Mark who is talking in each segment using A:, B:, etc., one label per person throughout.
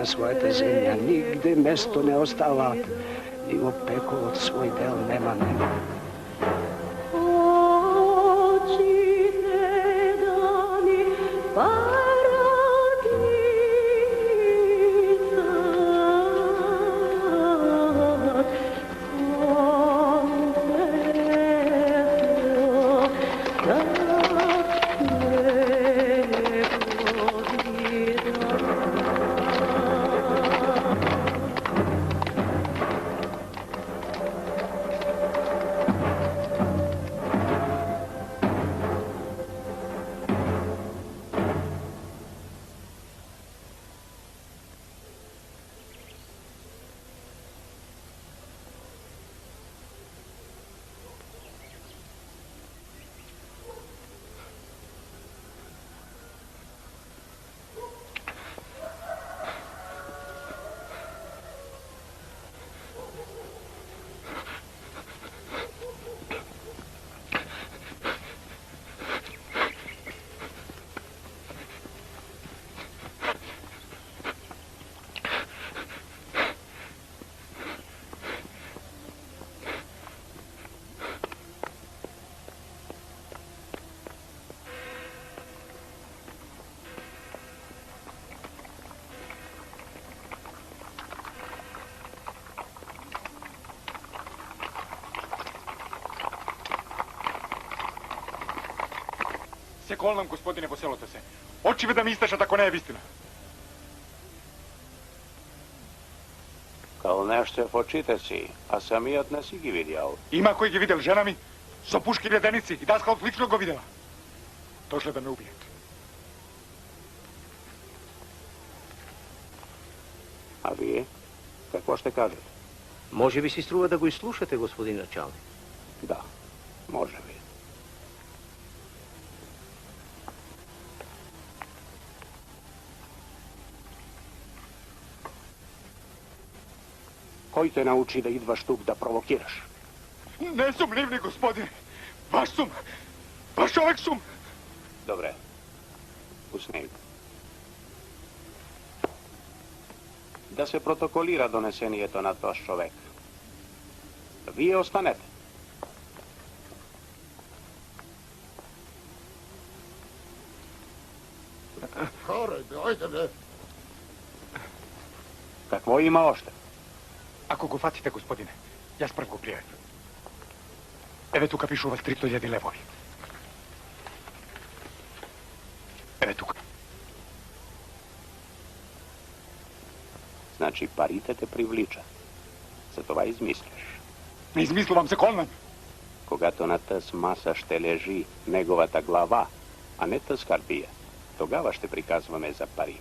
A: Na svojata zemlja, nigde mesto ne ostava, divo peko od svoj del nema nema.
B: Se kolnam, gospodine Poselotase. Очевидно ми истече ако не е вистина.
C: Kao nešto в очите си, а самият не си ги видял.
B: Има кој ги видел жена ми, со пушки и леденици, и Даскалов лично го видела. Дошле да ме убият.
C: А вие? Какво ще кажете?
D: Може би си струва да го изслушате, господин началник.
C: Да, може би. Кой те научи да идваш тук да провокираш?
B: Не сум ливни, господине. Ваш сум. Ваш човек сум.
C: Добре. Пусни. Да се протоколира донесението на тоз човек. Вие останете.
E: Хоре, дойде бе.
C: Какво има още?
B: Ако го фатите, господине, јас прв го пријавив. Еве тука пишува 300.000 левови. Еве тука.
C: Значи парите те привличат. За това измисляш.
B: Не измислувам се, колнам.
C: Когато на тъс маса ще лежи неговата глава, а не тъс хартия, тогава ще приказваме за пари.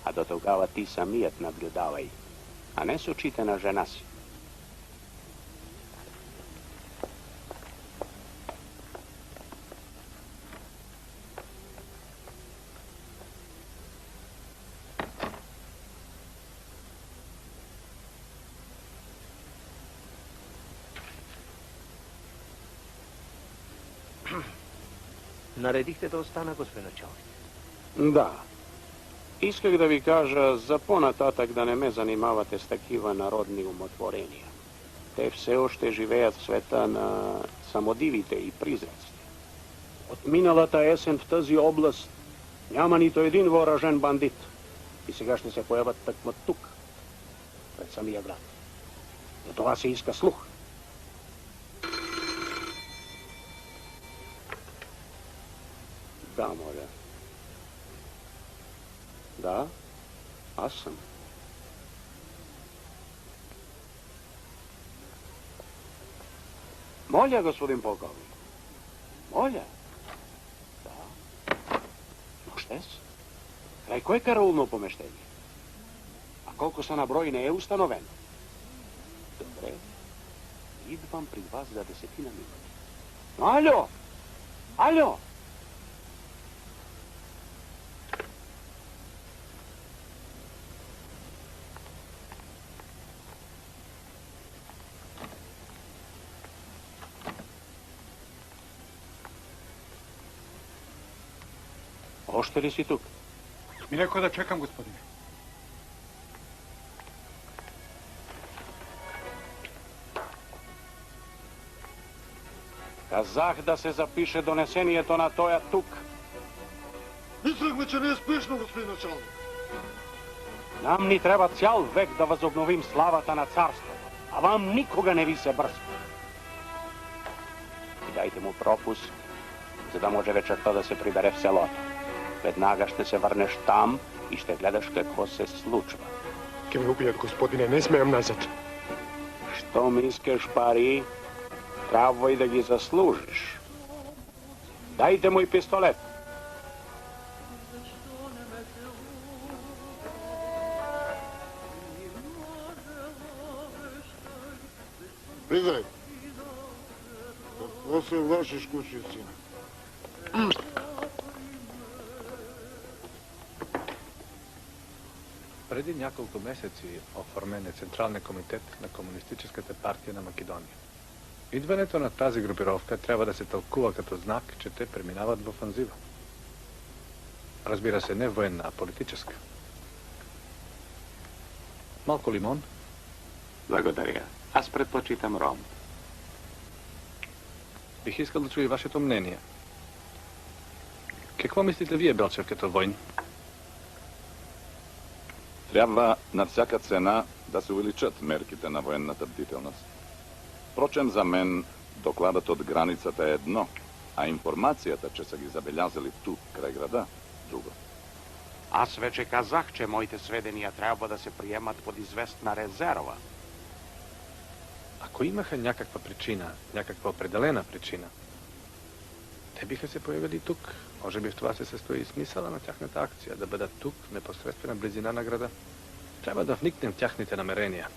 C: А до тогава ти самият наблюдавай, а не с очите на жена си.
D: Наредихте да остана, господин началник.
C: Да. Исках да ви кажа за по-нататък да не ме занимавате с такива народни умотворения. Те все още живеят в света на самодивите и призраците. От миналата есен в тази област няма нито един въоръжен бандит. И сега ще се появят тъкмо тук, пред самия град. За това се иска слух. Да, моля. Да, аз съм. Моля, господин полковник. Моля. Да. Нощес? Край кое караулно помещение? А колко са на брой не е установено? Добре. Идвам при вас за 10 минути. Алло! Алло! Още ли си тук?
B: Ми рекao да чекам, господине.
C: Казах да се запише донесението на тоя тук.
E: Мислехме, че не е спешно, господин началник.
C: Нам ни трябва цял век да възобновим славата на царството, а вам никога не ви се бърза. И дайте му пропуск, за да може вечерта да се прибере в селото. Веднага ще се върнеш там и ще гледаш какво се случва.
B: Ке ме убият, господине, не смеям назад.
C: Щом искаш пари, трябва и да ги заслужиш. Дайте му и пистолет.
E: Влизай. Какво се влошиш, куче сина?
F: Преди няколко месеци оформен е Централния комитет на Комунистическата партия на Македония. Идването на тази групировка трябва да се тълкува като знак, че те преминават в офанзива. Разбира се, не военна, а политическа. Малко лимон?
C: Благодаря. Аз предпочитам ром.
F: Бих искал да чуя вашето мнение. Какво мислите вие, Белчев, като войн?
G: Трябва на всяка цена да се увеличат мерките на военната бдителност. Впрочем, за мен докладът от границата е едно, а информацията, че са ги забелязали тук, край града, друго.
C: Аз вече казах, че моите сведения трябва да се приемат под известна резерва.
F: Ако имаха някаква причина, някаква определена причина, те биха се появили тук. Може би в това се състои и смисъла на тяхната акция, да бъдат тук, в непосредствена близина на града. Трябва да вникнем в тяхните намерения.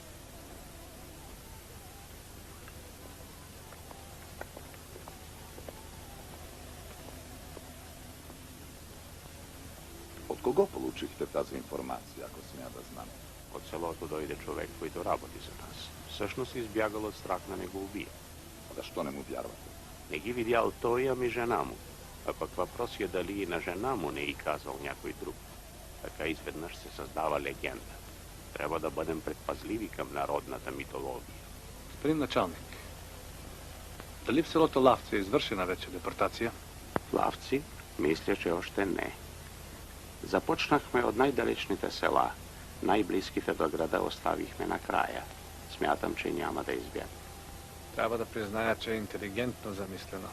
G: От кого получихте тази информация, ако смея да знам?
C: От селото дойде човек, който работи за нас. Всъщност избягал от страх да не го убие.
G: Защо не му вярвате?
C: Не ги видял той, ами жена му. А пък въпрос е дали и на жена му не и казал някой друг. Така изведнъж се създава легенда. Трябва да бъдем предпазливи към народната митология.
F: Господин началник, Дали в селото Лавци е извършена вече депортация?
C: Лавци, мисля, че още не. Започнахме от най-далечните села. Най-близките до града оставихме накрая. Смятам, че няма да избягат.
F: Трябва да призная, че е интелигентно замислено.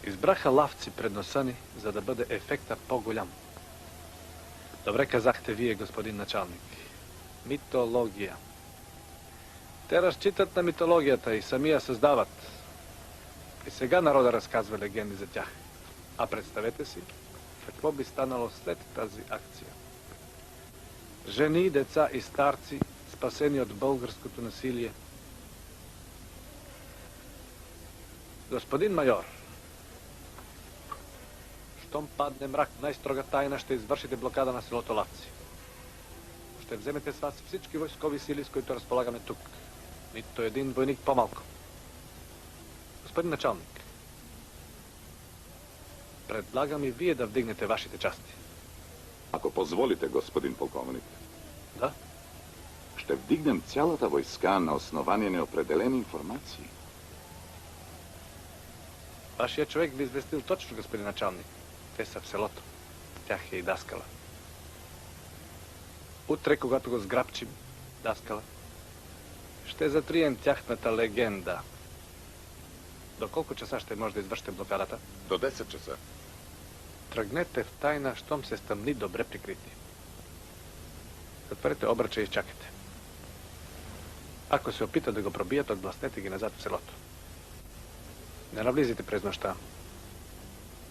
F: Избраха Лавци пред носа ни, за да бъде ефекта по-голям. Добре казахте вие, господин началник. Митология. Те разчитат на митологията и самия създават. И сега народа разказва легенди за тях. А представете си, какво би станало след тази акция. Жени, деца и старци, спасени от българското насилие. Господин майор, щом падне мрак, най-строга тайна ще извършите блокада на селото Лавци. Ще вземете с вас всички войскови сили, с които разполагаме тук. Нито един войник по-малко. Господин началник, предлагам и вие да вдигнете вашите части.
G: Ако позволите, господин полковник.
F: Да?
G: Ще вдигнем цялата войска на основание неопределени информации.
F: Вашия човек ви известил точно, господин началник. Те са в селото. Тях е и Даскала. Утре, когато го сграбчим, Даскала, ще затрием тяхната легенда. До колко часа ще може да извършите блокадата?
G: До 10 часа.
F: Тръгнете в тайна, щом се стъмни добре прикрити. Затворете обръча и изчакайте. Ако се опита да го пробият, отблъснете ги назад в селото. Не навлизайте през нощта.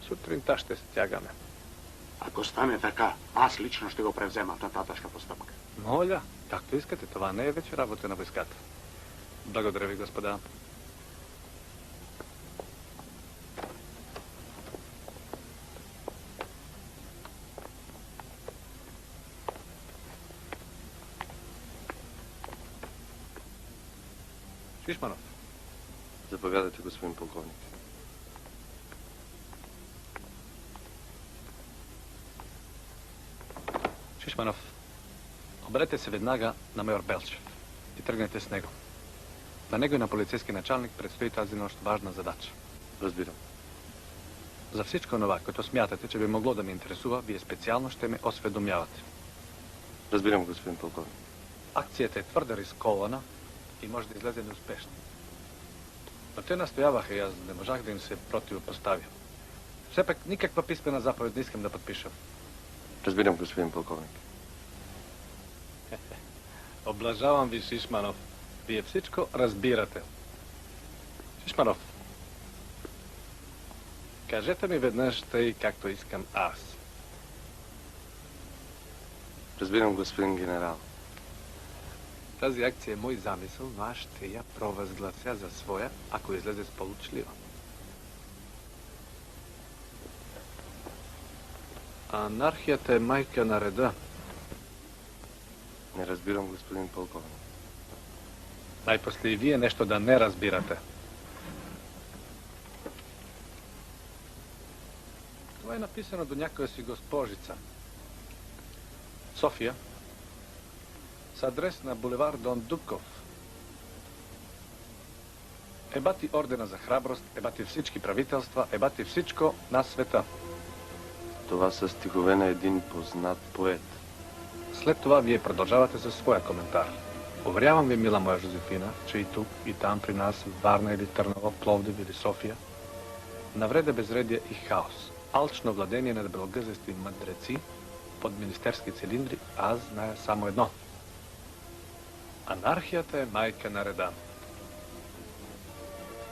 F: Сутринта ще стягаме.
C: Ако стане така, аз лично ще го превзема в нататъчна постъпка.
F: Моля, както искате, това не е вече работа на войската. Благодаря ви, господа. Шишманов.
H: Заповядайте, господин полковник.
F: Шишманов, обадете се веднага на майор Белчев и тръгнете с него. На него и на полицейски началник предстои тази нощ важна задача.
H: Разбирам.
F: За всичко това, което смятате, че би могло да ме интересува, вие специално ще ме осведомявате.
H: Разбирам, господин полковник.
F: Акцията е твърде рискована и може да излезе неуспешно. Но те настояваха и аз не можах да им се противопоставя. Все пак никаква писмена заповед не искам да подпиша.
H: Разбирам, господин полковник.
F: Облажавам ви, Шишманов. Вие всичко разбирате. Шишманов, кажете ми веднъж тъй, както искам аз.
H: Разбирам, господин генерал.
F: Тази акция е мой замисъл, но аз ще я провъзглася за своя, ако излезе сполучлива. Анархията е майка на реда.
H: Не разбирам, господин полковник.
F: Най-после и вие нещо да не разбирате. Това е написано до някоя си госпожица. София, с адрес на булевар Дон Дуков. Ебати ордена за храброст, ебати всички правителства, ебати всичко на света.
H: Това са стихове на един познат поет.
F: След това вие продължавате със своя коментар. Уверявам ви, мила моя Жозефина, че и тук, и там при нас, в Варна или Търново, Пловдив или София, навреде безредие и хаос. Алчно владение на дебелогъзести мъдреци под министерски цилиндри, аз зная само едно. Анархията е майка на реда.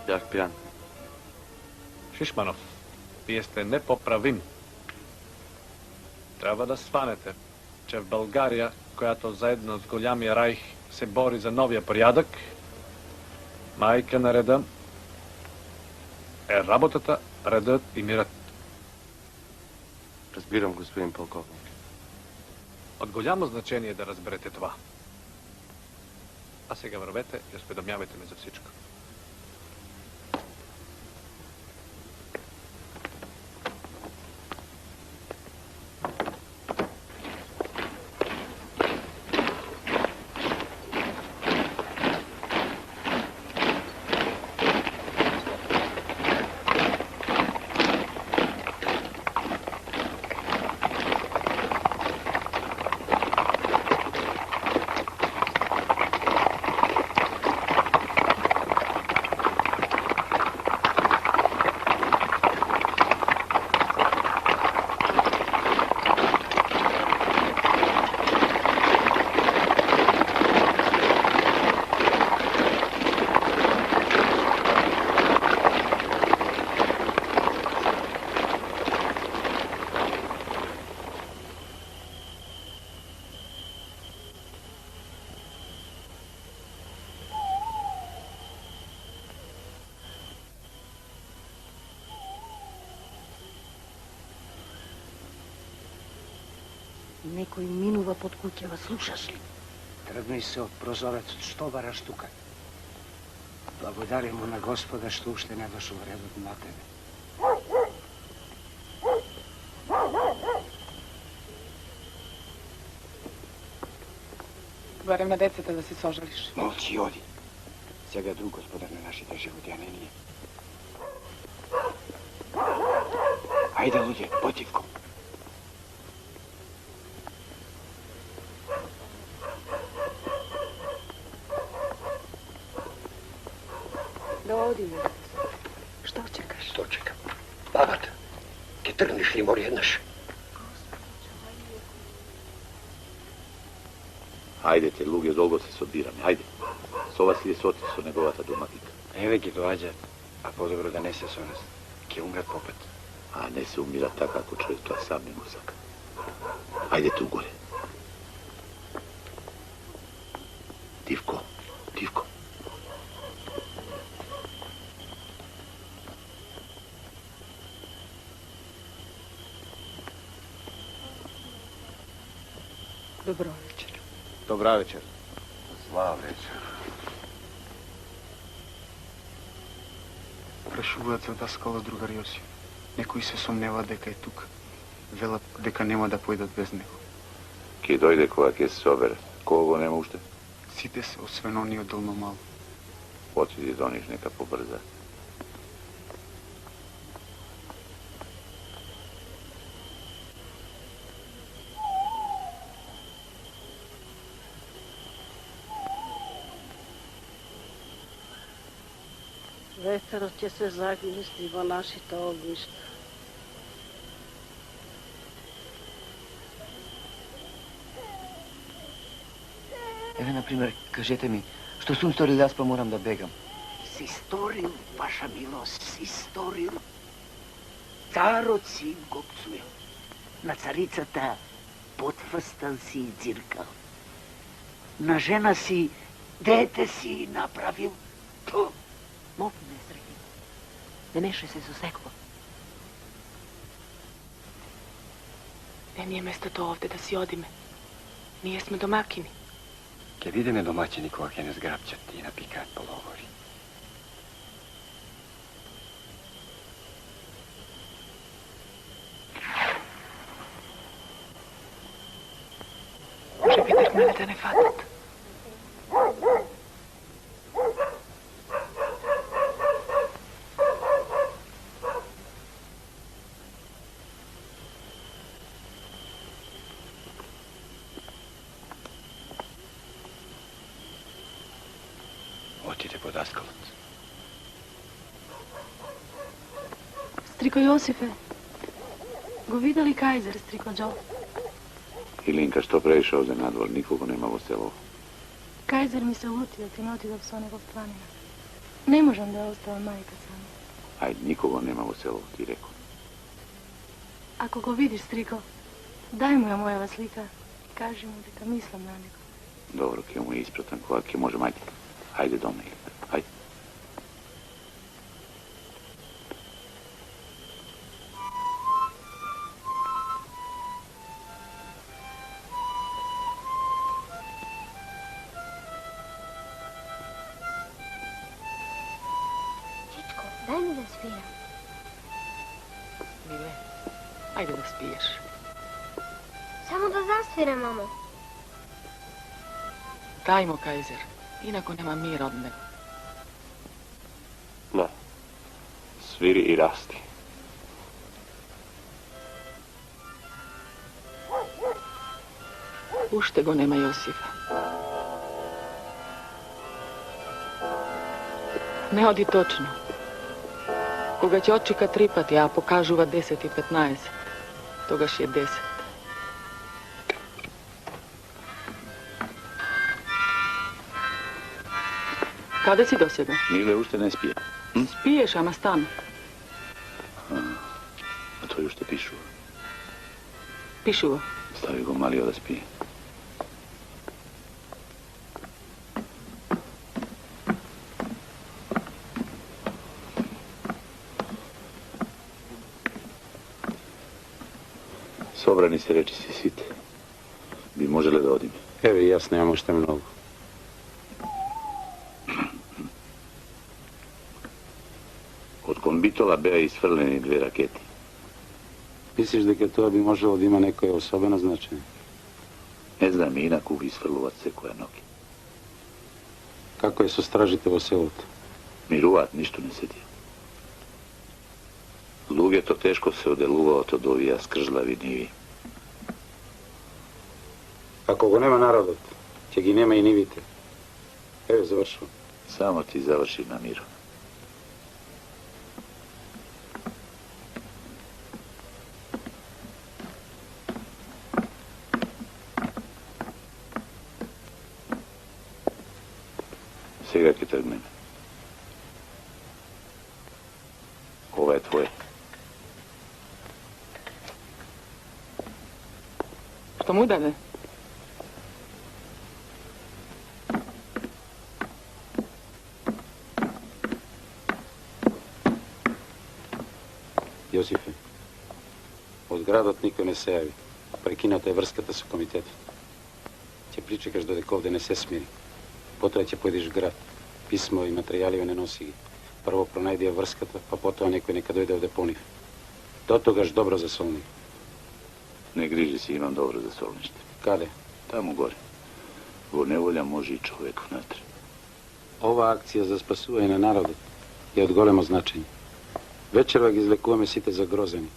H: Бях пиян.
F: Шишманов, вие сте непоправим. Трябва да сванете, че в България, която заедно с голямия райх се бори за новия порядък, майка на реда е работата, редът и мирът.
H: Разбирам, господин полковник.
F: От голямо значение е да разберете това. А сега вървете и осведомявайте ме за всичко.
I: Некој минува под куќава, слушаш ли?
A: Тргни се од прозорецот, што бараш тука? Благодари му на Господа што уште не дошол редот на тебе.
J: Барем на децата да се сожалиш.
A: Молчи, оди. Сега е друг господар на нашите животи, а не ние. Ајде, луѓе, потивко.
I: Да одиме. Што чекаш?
A: Што чекам? Бабата, ке тргнеш ли мори еднаш?
K: Ајдете, луѓе, долго се собираме, ајде. Со вас ли соти со неговата домакинка?
A: Еве ги доаѓаат, а подобро да не се со нас. Ке умрат по пат.
K: А не се умира така ако човек тоа сам не го сака. Ајде ту горе. Тивко, Тивко.
J: Добро вечер.
F: Добра вечер.
E: Зла вечер.
B: Прашуваат за даскала другар Јосиф. Некои се сомневаат дека е тука. Велат дека нема да појдат без него.
K: Ке дојде кога ќе се собере. Кого го нема уште?
B: Сите се, освен оние долно мало.
K: Отиди до нив, нека побрза.
I: Ветерот ќе се загнизди во нашите огништа.
L: Еве, например, кажете ми, што сум сторил јас па морам да бегам?
A: Си сторил, ваша милост, си сторил. Царот си го пцуел. На царицата потврстан си и дзиркал. На жена си дете си направил.
I: Мокни ме, Среќи. Не мешај се со секој.
J: Не ни е местото овде да си одиме. Ние сме домакини.
A: Ке видиме домаќини кога ќе не зграбчат и напикаат по логори.
J: Може би тргнале да не фатат.
A: Отиде по даскалот.
J: Стрико Јосифе, го видели Кајзер, Стрико Џо?
K: Илинка, што преиш овде надвор, никого нема во село.
J: Кајзер ми се лути да ти не отидов со него в планина. Не можам да оставам мајка сама.
K: Ајде, никого нема во село, ти реко.
J: Ако го видиш, Стрико, дај му ја мојава слика. Кажи му дека мислам на него.
K: Добро, ќе му испратам кога ќе можем, ајде. Ајде до мене, ајде.
M: Чичко, дај ми да свирам.
J: Миле, ајде да спиеш.
M: Само да засвирам, мамо.
J: Дај му, Кајзер, инако нема мир од него.
C: Да. Свири и расти.
J: Уште го нема Јосифа. Не оди точно. Кога ќе отчека 3 пати, а покажува 10 и 15, тогаш е 10. Каде си досега?
K: Миле, уште не спие.
J: Спиеш, ама стана.
K: А тој уште пишува.
J: Пишува.
K: Стави го малио да спие. Собрани се речи си сите. bi možele da odim.
C: Evo i ja nemamo šta mnogo.
K: Od kombitola bea isfrljeni 2 rakete.
C: Misliš дека тоа би можело да има некоја особено значење?
K: Не знам и инаку isfrlуваат секоја ноги.
C: Како е со стражите во селото?
K: Мируваат, ништо не се дие. Луѓето тешко се оделуваат од овие скржлави ниви.
C: Ако го нема народот, ќе ги нема и нивите. Еве, завршувам.
K: Само ти заврши на миру. Сега ќе тргнеме. Ова е твое.
J: Што му даде?
C: Јосифе, од градот никој не се јави. Прекината е врската со комитетот. Ќе причекаш додека овде не се смири. Потоа ќе појдеш в град. Писмо и материјали не носи ги. Прво пронајди ја врската, па потоа некој нека дојде овде по нив. До тогаш добро за солник.
K: Не грижи се, имам добро за солниште.
C: Каде?
K: Таму горе. Во неволја може и човек внатре.
C: Ова акција за спасување на народот е од големо значење. Вечерва ги излекуваме сите загрозени.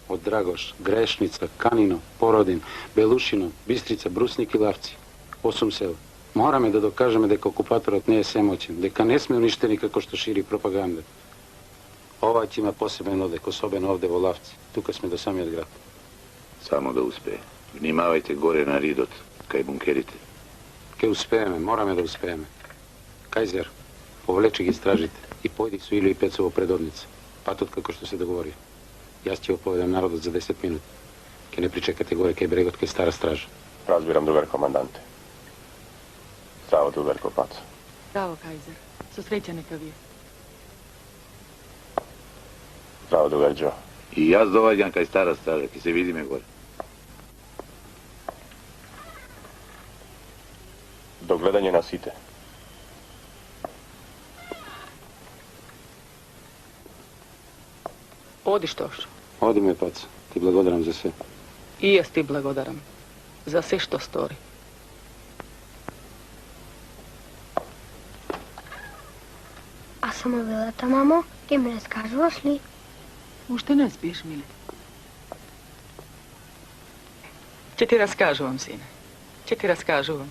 C: Од Драгош, Грешница, Канино, Породин, Белушино, Бистрица, Брусник и Лавци. 8 села. Мораме да докажеме дека окупаторот не е семоќен, дека не сме уништени како што шири пропаганда. Ова ќе има посебен одек, особено овде во Лавци. Тука сме до самиот град.
K: Само да успее. Внимавајте горе на ридот, кај бункерите.
C: Ке успееме, мораме да успееме. Кајзер, повлече ги стражите и појди со Илио и Пецо во предодница. Патот како што се договори. Јас ќе оповедам народот за 10 минути. Ке не причекате горе кај брегот кај стара стража.
H: Разбирам, другар команданте. Здраво, другар Копац.
J: Здраво, Кајзер. Со среќа нека вие.
H: Здраво, другар Џо.
K: И јас доаѓам кај стара стража, ќе се видиме горе.
H: До гледање на сите.
J: Оди штош.
C: Оди ме, Пац. Ти благодарам за се.
J: И јас ти благодарам. За се што стори.
M: А самовилата, мамо, ке ми раскажуваш ли?
J: Уште не спиш, миле. Ќе ти раскажувам, сине. Ќе ти раскажувам.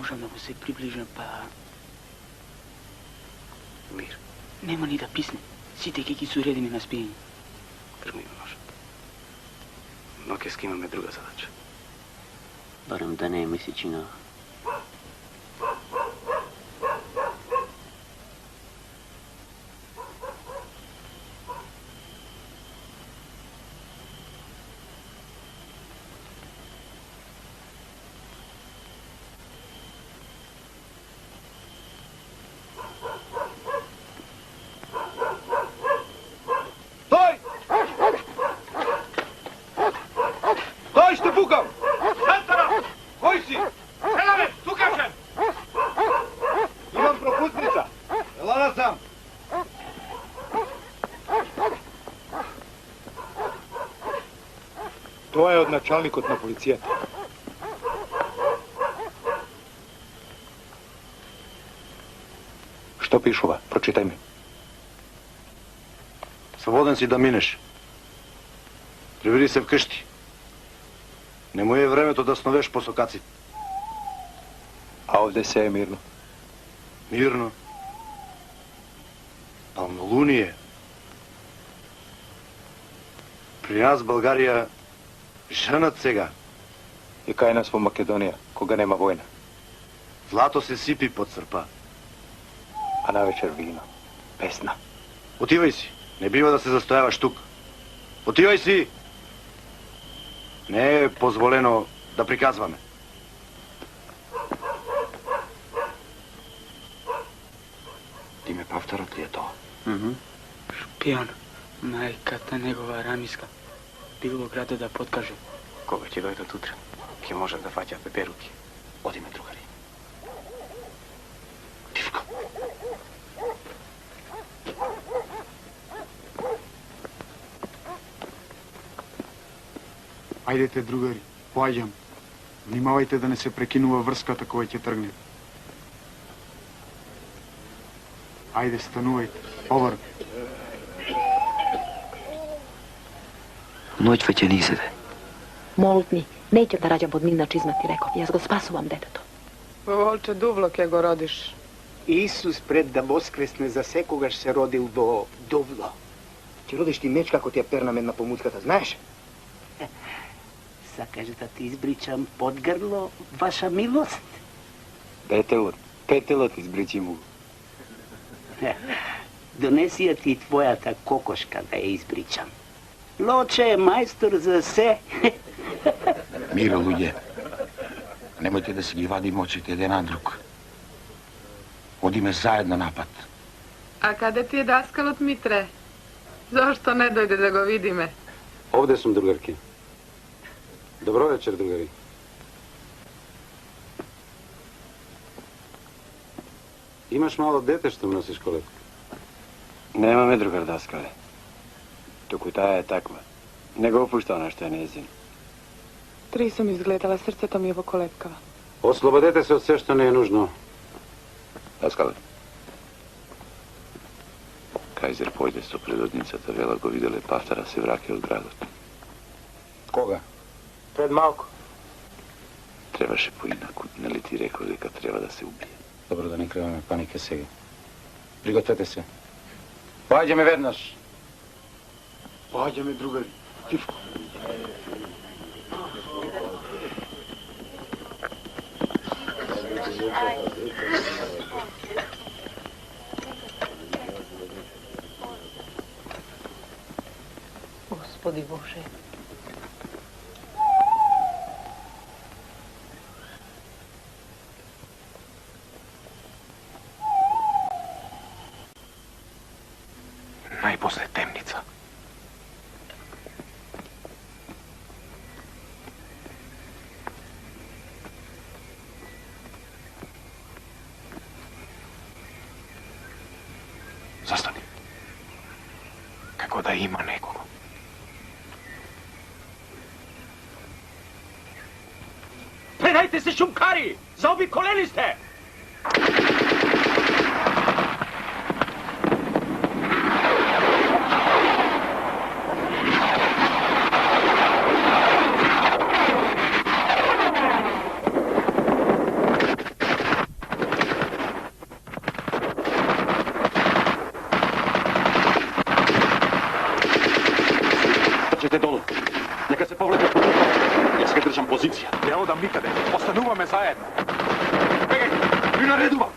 L: Можам да му се приближам, па...
A: Мир.
L: Нема ни да писне. Сите ќе ги суредиме на спиење.
A: Тргнеме може. Но ке имаме друга задача.
L: Барам да не е месечина.
B: Тоа е од началникот на полицијата. Што пишува? Прочитај ми.
N: Слободен си да минеш. Прибери се вкъщи. Не му е времето да сновеш по сокаците.
B: А овде се е мирно.
N: Мирно? Пълнолуние. При нас, България, женат сега.
B: И кај нас во Македонија, кога нема војна.
N: Злато се сипи под српа.
B: А навечер вино, песна.
N: Отивай си. Не бива да се застояваш тук. Отивай си! Не е позволено да приказваме.
L: Диме Павтарот ли е тоа?
O: Шпион. Мајката негова Рамиска. Бил во градот да подкаже.
L: Кога ќе дојдат утре, ќе можат да фаќа пеперуки. Одиме, другари. Дивко.
B: Ајдете, другари, поаѓам. Внимавајте да не се прекинува врската кога ќе тргнете. Ајде, станувајте. Повар.
L: Ноќ веќе не изеде.
I: Молитни, неќем да раѓам под нивна чизма, ти реков. Јас го спасувам детето.
J: Волче дувло ке го родиш.
A: Исус пред да воскресне за секогаш се родил во дувло.
L: Ќе родиш ти меч како ти ја пернам една помуцката, знаеш?
A: Сакаш да ти избричам под грло, ваша милост?
L: Петелот избричи му.
A: Донеси ја ти твојата кокошка да ја избричам. Лоче е мајстор за се.
P: Миро, луѓе. Немојте да си ги вадим очите еден на друг. Одиме заедно напад.
J: А каде ти е даскалот, Митре? Зошто не дојде да го видиме?
C: Овде сум, другарки. Добро вечер, другари. Имаш мало дете што носиш колетка?
L: Немаме другар даскале. Туку таа е таква. Не го опушта она што е нејзин.
J: 3 сум изгледала, срцето ми е во колепкава.
C: Ослободете се од се што не е нужно.
G: Даскале. Кајзер појде со предодницата, вела го виделе Павтара се враќа од градот.
L: Кога? Пред малку.
G: Требаше поинаку, нели ти рекол дека треба да се убие?
L: Добро, да не криваме паника сега. Пригответе се. Поаѓаме веднаш.
B: Поаѓаме, другари. Тивко.
I: Господи Боже.
L: Најпосле темница. Застани. Како да има некого.
D: Предајте се, шумкари! Заобиколени сте!
P: Долу. Нека се повлече. Јас ќе држам позиција.
B: Не одам никаде. Остануваме заедно. Бегај, ви наредувам.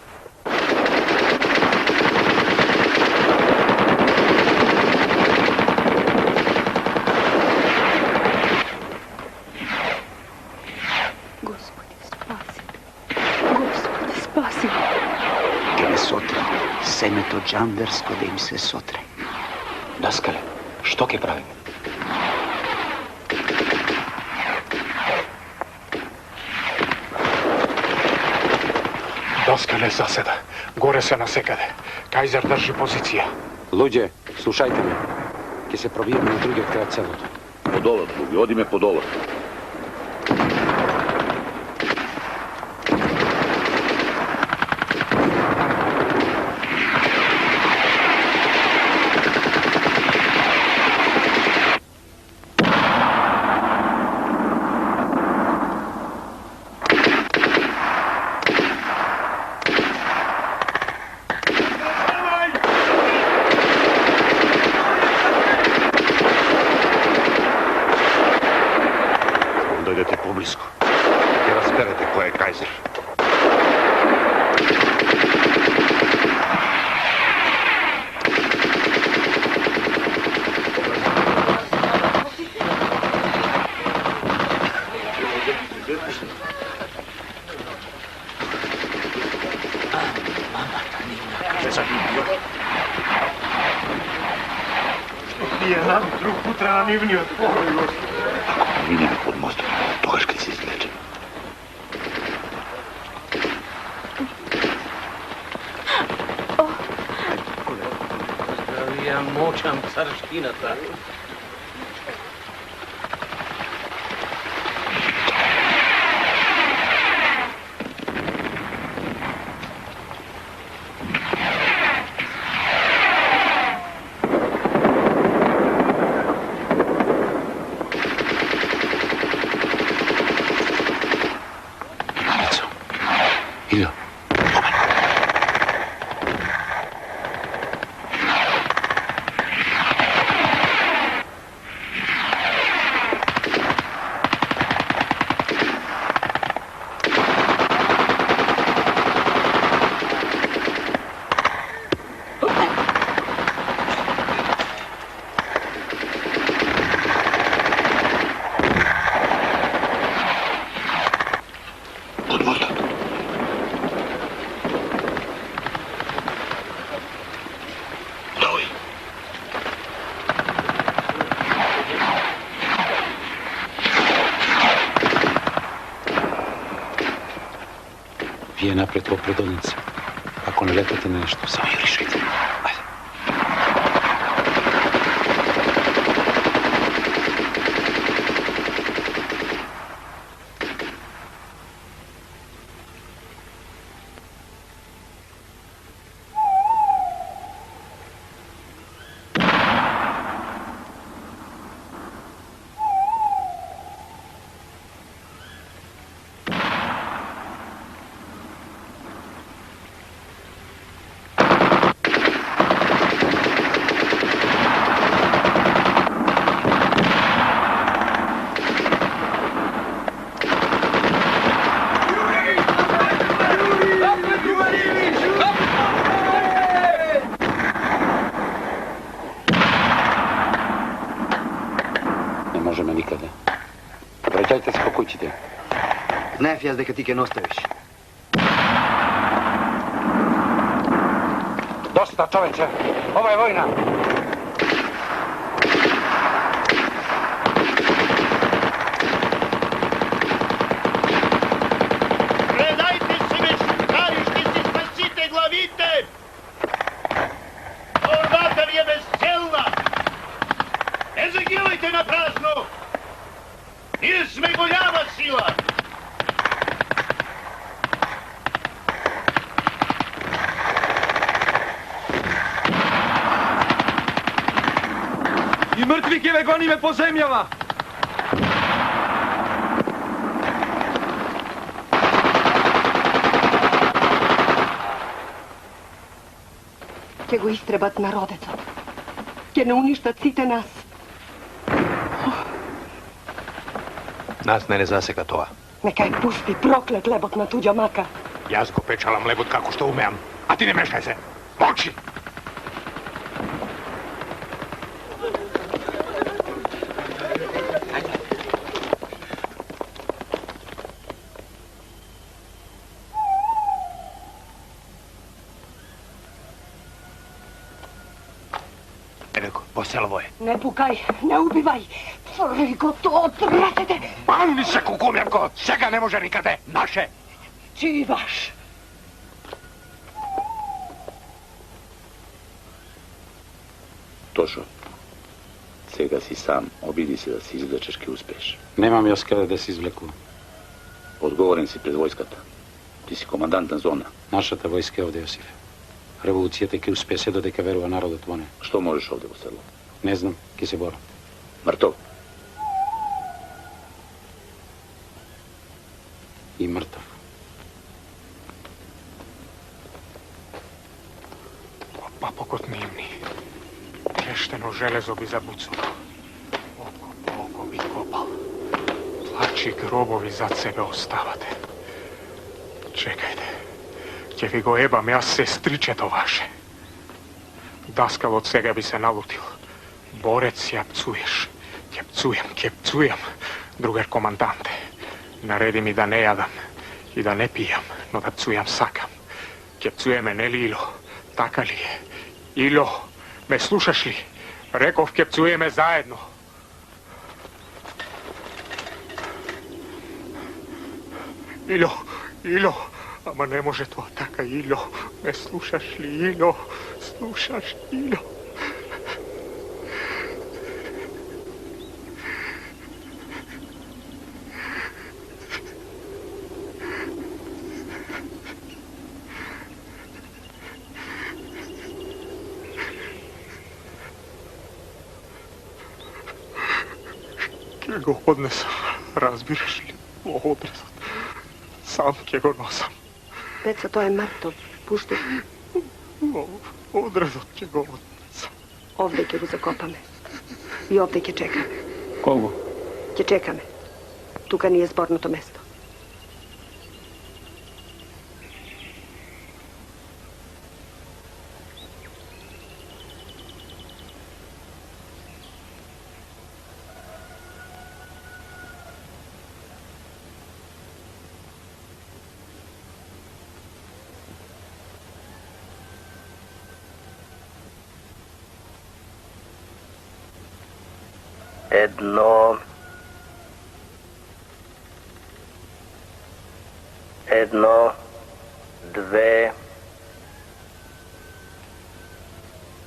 I: Господи, спаси. Господи, спаси.
A: Ке ме сотре. Семето джандерско да им се сотре.
L: Даскале, што ќе правиме?
B: Даскале заседа. Горе се насекаде. Кајзер држи позиција.
C: Луѓе, слушајте ме. Ќе се пробиеме на другиот крај селото.
G: Подолот, луѓе, одиме подолот.
N: Дојдете поблиску. Ќе разберете кој е кајзер.
Q: Jedan drug putra na nivni otvorio.
K: Vinjame pod mostom, togaš kad se izlečem.
D: Ja močam carštinata.
P: Iljo. Vije napred po predodnici. Ako ne letate nešto, samo jurišajte. Ajde. Може ме никъде. Връщайте се по кучите.
L: Знаев аз дека ти ке не оставиш.
P: Доста, човече! Ова е война!
Q: Предайте се, мечтари, ще си спасите главите! Борбата ви е безцелна! Не загивайте на празно! Ние сме голяма сила!
F: I mrtvi ке ве гониме по земјава!
R: Ќе го истребат народецот. Ќе не уништат сите нас.
P: Нас не засека тоа.
R: Нека ја пусти проклет лебот на туѓа мака.
P: Јас го печалам лебот како што умеам, а ти не мешај се. Мочи! Поселово е.
R: Не пукај, не убивај. Фрли го то од рацете.
P: Пални се кукумјанко, сега не може никаде. Наше.
R: Чиваш.
K: Тошо, сега си сам. Обиди се да се извлечеш, ке успееш.
P: Немам јас каде да се извлекувам.
K: Одговорен си пред војската. Ти си командант на зона.
P: Нашата војска е овде, Јосиф. Револуцијата ќе успее се додека верува народот во неа.
K: Што можеш овде во село?
P: Не знам, ќе се борам.
K: Мртов?
P: И мртов.
B: Папокот нивни. Крештено железо би забуцало. Око по око би копал. Плачи гробови зад себе оставате. Чекајте. Ќе ви го ебам јас сестричето ваше. Даскал од сега би се налутил. Борец, ја пцуеш. Ќе пцујам, другар команданте. Нареди ми да не јадам и да не пијам, но да пцујам сакам. Ќе пцуеме, нели, Ило? Така ли е? Ило, ме слушаш ли? Rekov ke pcujeme zajedno. Iljo, ama ne može to taka, Iljo. Ne slušaš li, Iljo? Slušaš, Iljo? Kje go odnesam, razbiraš li? Ovo odrezat. Sam kje go nosam.
R: Peco, to je mrtov. Pušti.
B: Odrezat kje go odnesam.
R: Ovdje kje go zakopame. I ovdje kje čekame.
C: Kogo?
R: Kje čekame. Tuka nije zbornuto mesto.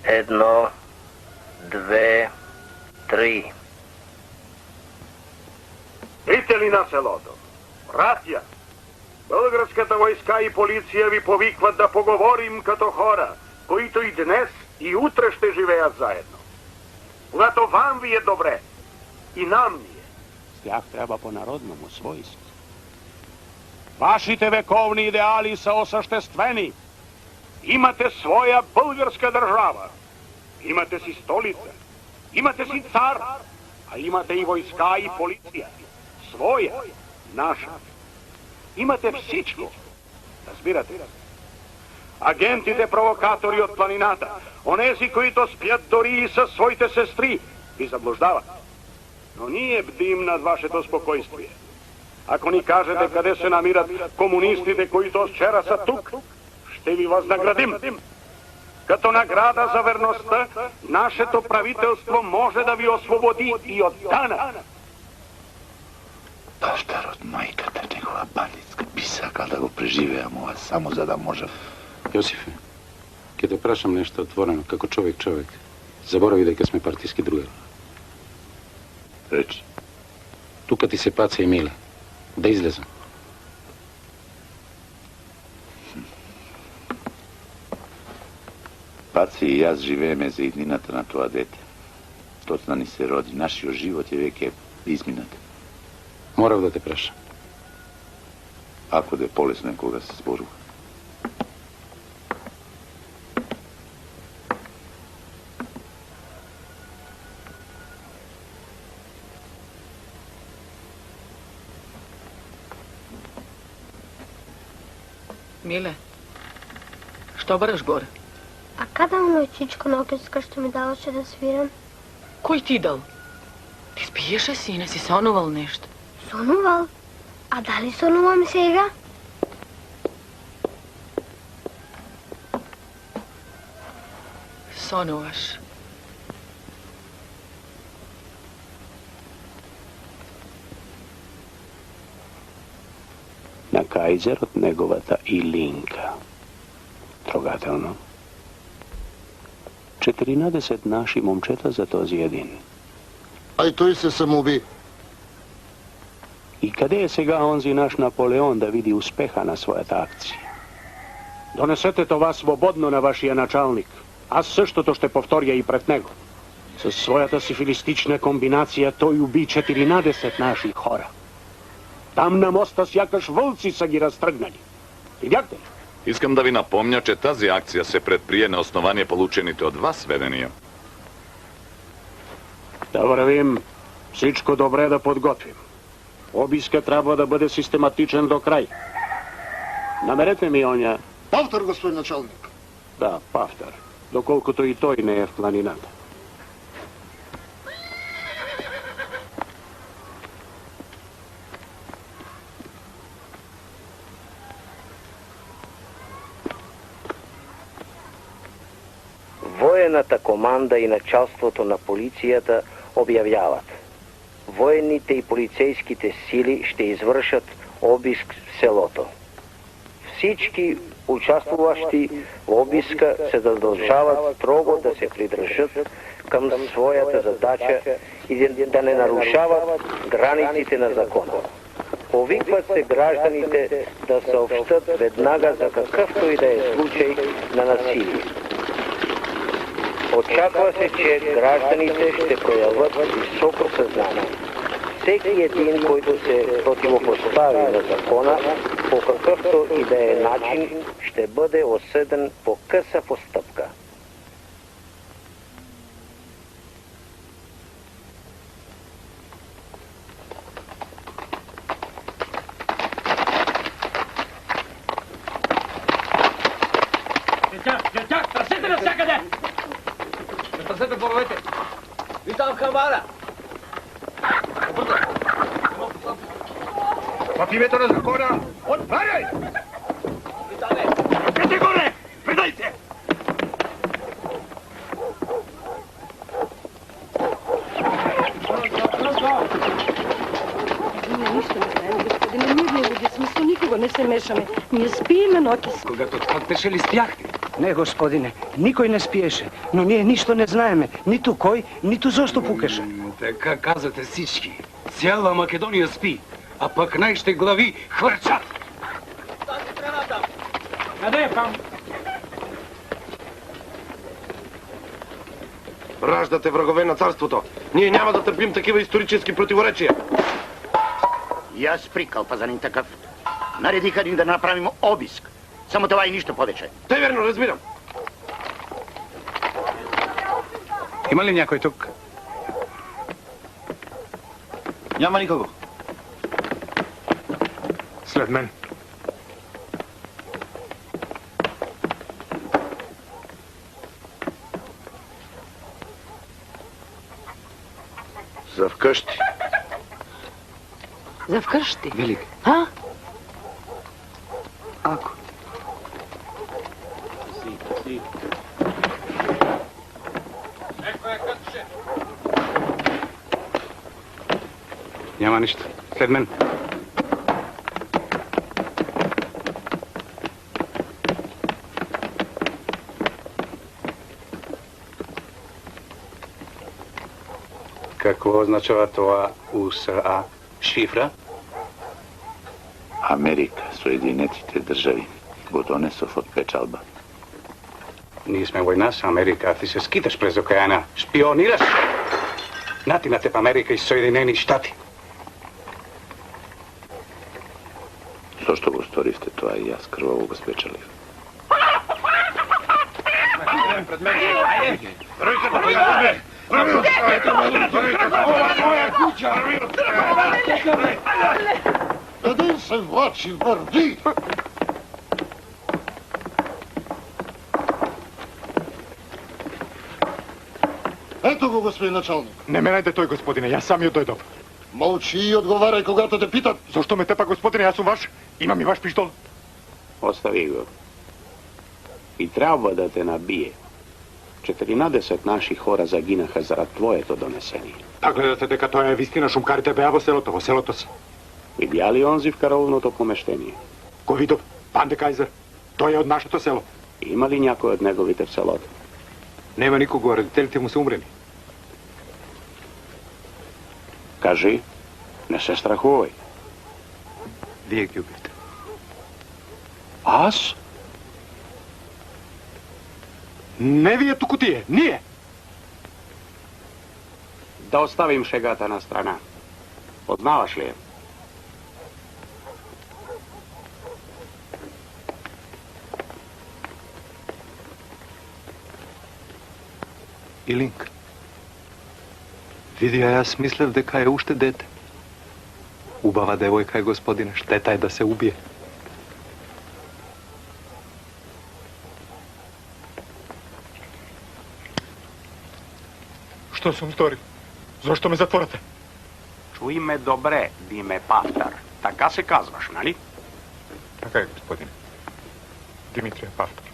K: Jedno, dve, tri.
Q: Жители на селото, братја, Белградската војска и полиција ви повикват да поговорим като хора, които и днес и утре ще живеят заедно. Когато вам ви е добре, и нам ни е.
C: С тях треба по народному свойству. Вашите вековни идеали са осъществени. Имате своя българска държава. Имате си столица. Имате си цар. А имате и войска и полиция. Своя. Наша. Имате всичко. Разбирате? Агентите провокатори от планината, онези, които спят дори и със своите сестри, ви заблуждават. Но ние бдим над вашето спокойствие. Ако ни кажете къде се намират комунистите, които от вчера са тук, ще ви възнаградим. Като награда за верността, нашето правителство може да ви освободи и от дана.
K: Паштар от майката, негова бандитска писака да го преживеам ова само за да може.
L: Јосифе, ќе те прашам нешто отворено, како човек. Заборави дека сме партиски другари.
K: Речи.
L: Тука ти се Паца и Миле. Да излезам.
K: Паци и јас живееме за иднината на тоа дете. Тоцна ни се роди. Нашиот живот е веќе изминат.
L: Морав да те прашам.
K: Ако да е полесно кога се зборува.
J: Миле, што бараш горе?
M: А када оној чичко на описка што ми даваше да свирам?
J: Кој ти дал? Ти спиеше, сине, си сонувал нешто?
M: Сонувал? А дали сонувам сега?
J: Сонуваш.
C: На Кајзерот неговата Илинка. Трогателно. 14 наши момчета за този един.
N: А и той се самоуби.
C: И къде е сега онзи наш Наполеон да види успеха на своята акция? Донесете това свободно на вашия началник. Аз същото ще повторя и пред него. Със своята сифилистична комбинация той уби 14 наши хора. Там на моста сякаш вълци са ги разтръгнали. Видяхте ли?
G: Искам да ви напомня, че тази акция се предприе на основание получените от вас сведения.
C: Да вървим. Всичко добре да подготвим. Обиска трябва да бъде систематичен до край. Намерете ми оня...
N: Павтър, господин началник.
C: Да, Павтър. Доколкото и той не е в планината.
K: Воен
D: Врховната команда и началството на полицията обявяват: военните и полицейските сили ще извършат обиск в селото. Всички участвуващи в обиска се задължават строго да се придържат към своята задача и да не нарушават границите на закона. Повикват се гражданите да съобщат веднага за какъвто и да е случай на насилие. Очаква се, че гражданите ще проявят високо съзнание. Всеки един, който се противопостави на закона, по какъвто и да е начин, ще бъде осъден по къса постъпка.
S: Деча, търсете навсякъде!
T: Не търсете боровете! Виждам хамбара!
S: В името на закона, отваряй! Кажете горе! Предайте!
R: Ние нищо не знаем, господине. Мирни люди сме, с никога не се мешаме. Ние спиеме ноки си.
A: Когато спахтеше ли спяхте? Не, господине, никой не спиеше, но ние нищо не знаеме. Нито кой, нито защо пукаше.
U: Така казате всички. Цяла Македония спи, а пък нашите глави хвърчат.
S: Къде е там?
N: Раждате врагове на царството. Ние няма да търпим такива исторически противоречия.
V: И аз прикал пазанин такъв. Наредиха ни да направим обиск. Само това и нищо повече.
N: Те верно, разбирам.
U: Има ли някой тук?
N: Няма никого.
B: След мен.
N: За вкъщи.
I: За вкъщи?
N: Велик.
I: А?
N: Ако.
U: Няма нищо. След мен. Какво означава това УСА шифра?
K: Америка, Соединените държави го донесох от печалба.
U: Ние сме война с Америка, а ти се скиташ през океана. Шпионираш! Нати на теб Америка и Съединени щати.
K: Защо го сторихте това и аз крваво го спечелих?
N: Пред мен! Айде! Ръката ми губе! Това е моя куча!
Q: Къде се влачи, върви! Ето го, господин началник.
B: Не менете той, господине, аз сам я дойдох.
Q: Мълчи и отговаряй, когато те питат.
B: Защо ме тепа, господине, аз съм ваш? Имам и ваш пиштол.
C: Остави го. И трябва да те набие. 14 наши хора загинаха зарад твоето донесение.
B: Та гледате дека тоа е вистина, шумкарите беа во селото си.
C: Видя ли онзи в караулното помещение?
B: Го видов, Панде Кайзер. Той е от нашето село.
C: Има ли някой от неговите в селото?
B: Нема никого, родителите му са умрени.
C: Кажи, не се страхувай.
B: Вие ги убите.
C: Аз?
B: Не вие тук тие, ние!
C: Да оставим шегата на страна. Познаваш ли я?
F: Илинка. Види, а јас мислев дека е уште дете. Убава девојка е, господине, штета е да се убие.
B: Што сум сторил? Зошто ме затворате?
C: Чуй ме добре, Диме Павтар. Така се казваш, нали?
B: Така е, господине. Димитрия Павтар.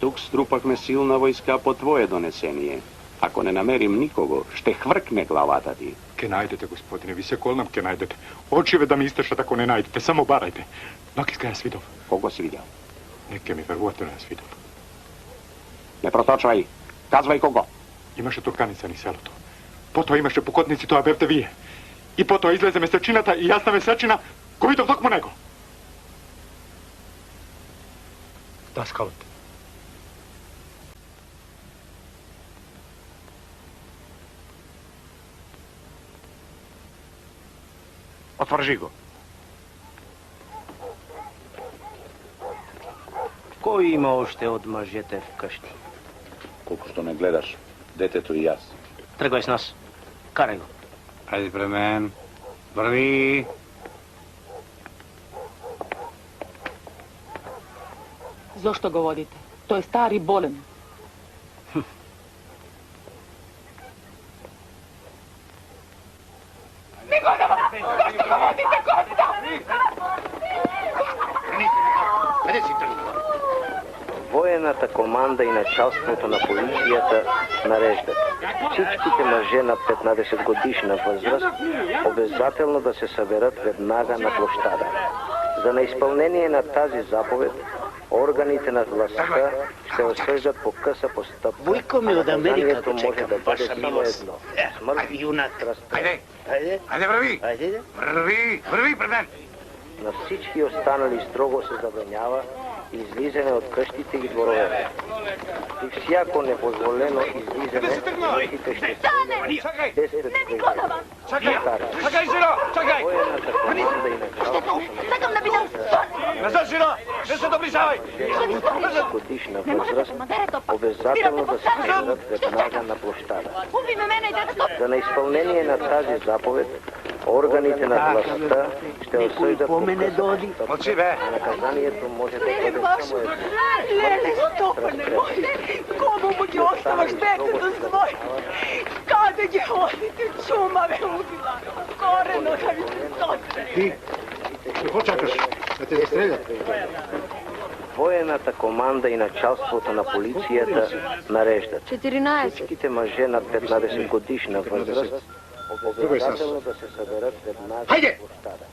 C: Тук струпахме силна войска по твое донесение. Ако не намерим никого, ще хвркне главата ти.
B: Ке најдете, господине, ви се колнам, ке најдете. Очеве да ми истршат ако не најдете, само барајте. Нокиска ја свидов.
C: Кого си видел?
B: Неке ми верувате на свидов.
C: Не проточвај. Казвај кого.
B: Имаше турканица ни селото. Потоа имаше покотници, тоа бевте вие. И потоа излезе месечината и јас на месечина, кој видов токму него. Даскалот.
C: Отвржи го.
D: Кој има още од мъжете вкъщи?
K: Колко што не гледаш, детето и јас.
D: Тргвај с нас. Карај го.
U: Ајде пред мен. Врви.
J: Зошто го водите? Тој е стар и болен.
D: Военната команда и началството на полицията нареждат всичките мъже на 15 годишна възраст обязателно да се съберат веднага на площада. За неизпълнение на тази заповед органите на властта ще осъждат по къса постъпка.
V: Вуйко ми от Америка го
D: може да
V: чекам,
D: бъде
V: ваша
D: само
V: милост.
D: едно.
V: Айде, юнак. Айде, айде, върви. Айде. Върви пред мен.
D: На всички останали строго се забранява излизане от къщите и дворовете. И всяко непозволено излизане, войските ще стрелят 10 стрелят.
S: Чакай, жено! Чакай!
D: Военната команда и началството
S: Чакам да видам сон! Назад, жено! Не се доближавай!
D: на годишна възраст обязателно да се съберат веднага на площада. За неизпълнение на тази заповед органите на властта ще осъждат по къса постъпка, а наказанието може да бъде само едно.
E: Леле, стопане мой, кому му ги оставаш детето свой? Каде ги ходите, чумаве убила? Корено да ви се состре.
N: Ти, какво чакаш? Да те застрелят?
D: Военната команда и началството на полицията нареждат
M: 14.
D: всичките мъже над 15 годишна възраст обязателно да се съберат веднага на площада.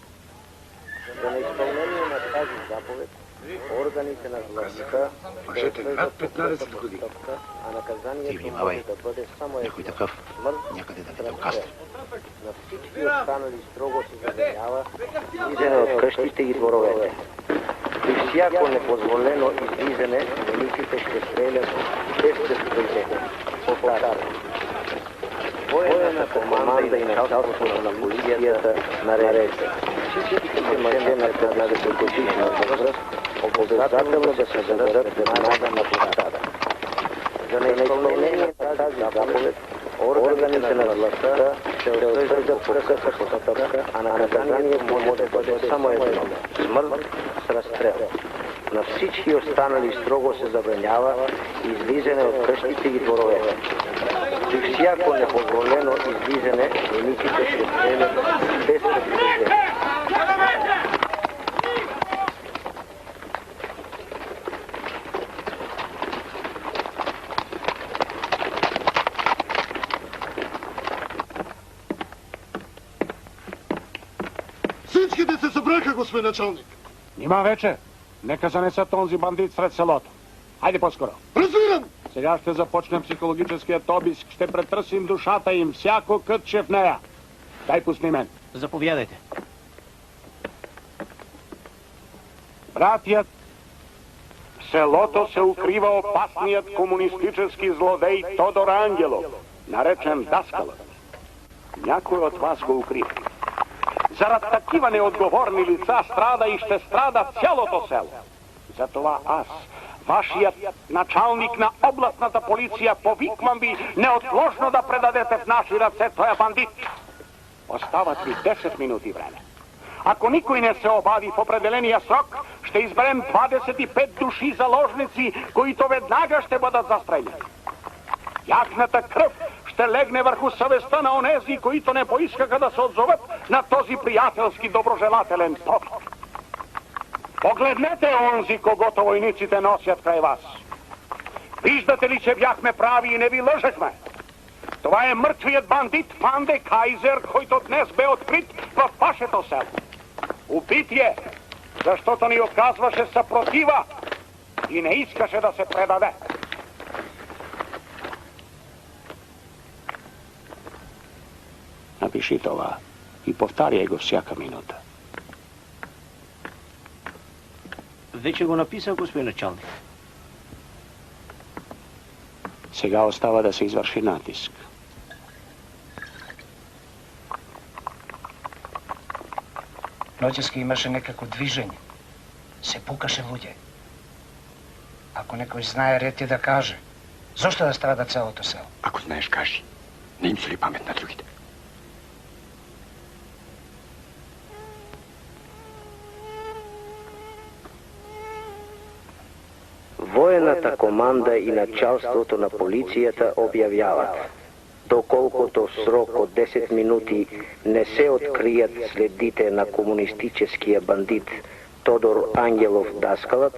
D: За неизпълнение на тази заповед органите на властта
N: мъжете над 15 години.
D: а наказанието може да бъде само
N: Някой такъв някъде да не те окасти.
D: На всички останали строго се забранява излизане от къщите и дворовете. При всяко непозволено излизане войниците ще стрелят без да стрелят. Повтарям. Военната команда и началството на полицията нарежда всичките мъже на 15 годишна възраст обязателно да се съберат веднага на площада. За неизпълнение на тази заповед органите на властта ще осъждат по къса постъпка, а наказанието може да бъде само едно – смърт с разстрел. На всички останали строго се забранява излизане от къщите и дворовете. При всяко непозволено излизане войниците ще стрелят без предупреждение.
N: Всичките се събраха, господин началник.
C: Нима вече. Нека занесат онзи бандит сред селото. Хайде по-скоро.
N: Разбирам!
C: Сега ще започнем психологическият обиск. Ще претърсим душата им, всяко кътче в нея. Дай пусни мен.
V: Заповядайте.
C: Братя, в селото се укрива опасният комунистически злодей Тодор Ангелов, наречен Даскалът. Някой от вас го укрива. Зарад такива неотговорни лица страда и ще страда цялото село. Затова аз, вашият началник на областната полиция, повиквам ви неотложно да предадете в наши ръце тоя бандит. Остават ви 10 минути време. Ако никой не се обади в определения срок, ще изберем 25 души заложници, които веднага ще бъдат застреляни. Тяхната кръв ще легне върху съвестта на онези, които не поискаха да се отзоват на този приятелски доброжелателен поглед. Погледнете онзи, когото войниците носят край вас.
Q: Виждате ли, че бяхме прави и не ви лъжехме? Това е мъртвият бандит Фанде Кайзер, който днес бе открит в вашето село. Убит е, защото ни оказваше съпротива и не искаше да се предаде. Напиши това и повтаряй го всяка минута.
A: Вече го написал, господин началник.
C: Сега остава да се извърши натиск.
A: Noćeski imаше nekako движење. Се пукаше луѓе. Ако некој знае, ред е да каже. Зошто да страда целото село?
L: Ако знаеш, кажи. Не им соли памет на другите.
D: Военната команда и началството на полицията обявяват: доколкото в срок от 10 минути не се открият следите на комунистическия бандит Тодор Ангелов Даскалът,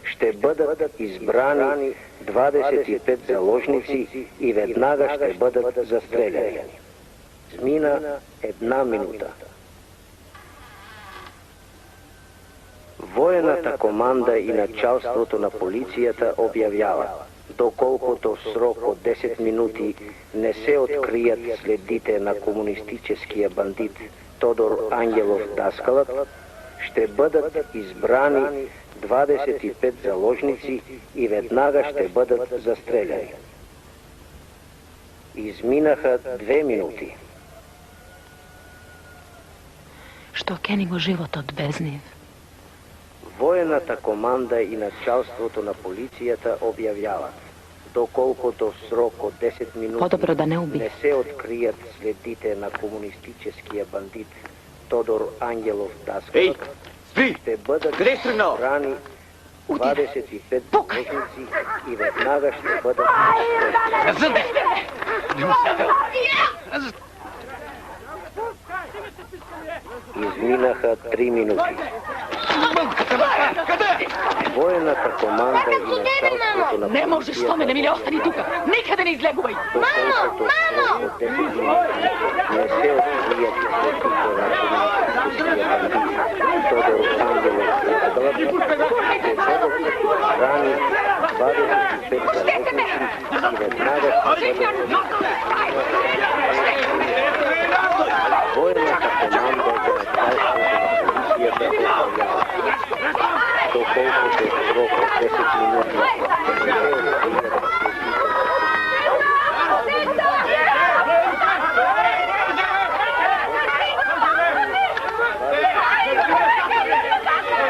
D: ще бъдат избрани 25 заложници и веднага ще бъдат застреляни. Мина 1 минута. Военната команда и началството на полицията обявяват: доколкото в срок от 10 минути не се открият следите на комунистическия бандит Тодор Ангелов Даскалът, ще бъдат избрани 25 заложници и веднага ще бъдат застреляни. Изминаха 2 минути.
I: Што кени го животот без нив?
D: Военната команда и началството на полицията обявяват: доколкото в срок от 10 минути
I: По-добро да не уби.
D: не се открият следите на комунистическия бандит Тодор Ангелов Даскалът, ще бъдат избрани 25 заложници и веднага ще бъдат Изминаха 3 минути. Военната команда и началството на
J: Не можеш, Томе, не ми ли остани тук. Никъде не излегувай.
D: Мамо! Мамо! Не се открият следите на комунистическия бандит Тодор Ангелов Даскалът, ще бъдат рани 25 заложници и веднага ще бъдат Военната команда и началството на полицията обявява: доколкото в срок от 10 минути не се открият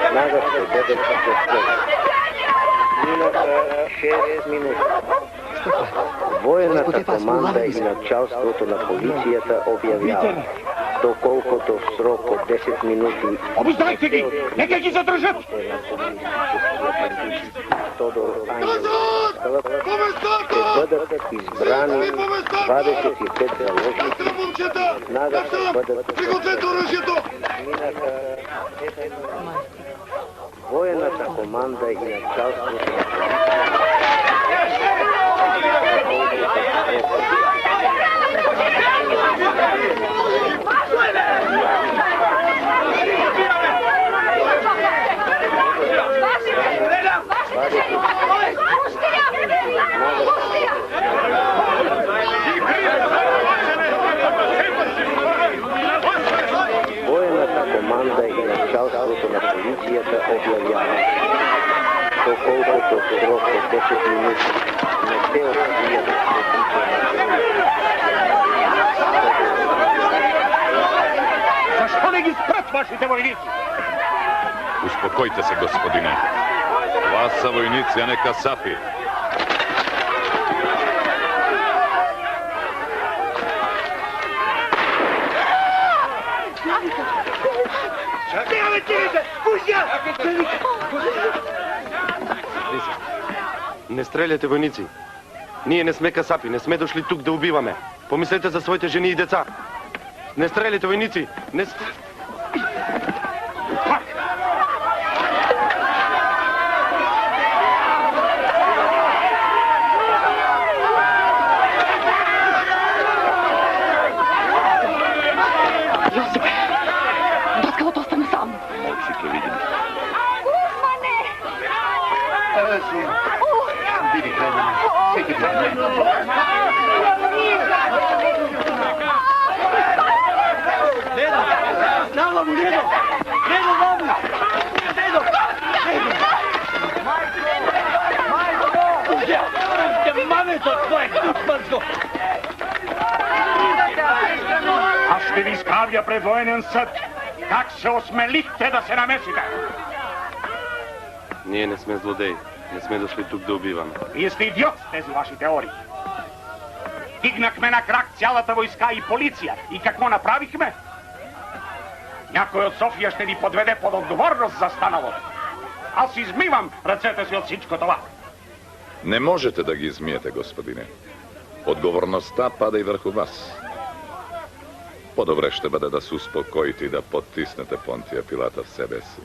D: веднага ще бъдат застреляни. Минаха 6 минути. Военната команда и началството на полицията обявява: доколкото в срок от 10 минути
Q: Обуздайте ги! Нека ги задържат!
D: Тодор Ангелов ще бъдат избрани 25 заложници, веднага ще бъдат военната команда и началството на Военната команда и началството на полицията обявява: доколкото в срок от 10 минути не се открият
Q: Защо не ги спрат вашите войници?
G: Успокойте се, господине. Това са войници, а не касапи.
L: Не стреляйте, войници. Ние не сме касапи, не сме дошли тук да убиваме. Помислете за своите жени и деца. Не стреляйте, войници! Не стреляйте!
Q: Ще ви изправя пред военен съд. Как се осмелихте да се намесите?
L: Ние не сме злодеи. Не сме дошли тук да убиваме.
Q: Вие сте идиот с тези ваши теории. Дигнахме на крак цялата войска и полиция. И какво направихме? Някой от София ще ни подведе под отговорност за станалото. Аз измивам ръцете си от всичко това.
G: Не можете да ги измиете, господине. Отговорността пада и върху вас. По-добре ще бъде да се успокоите и да потиснете Понтия Пилата в себе си.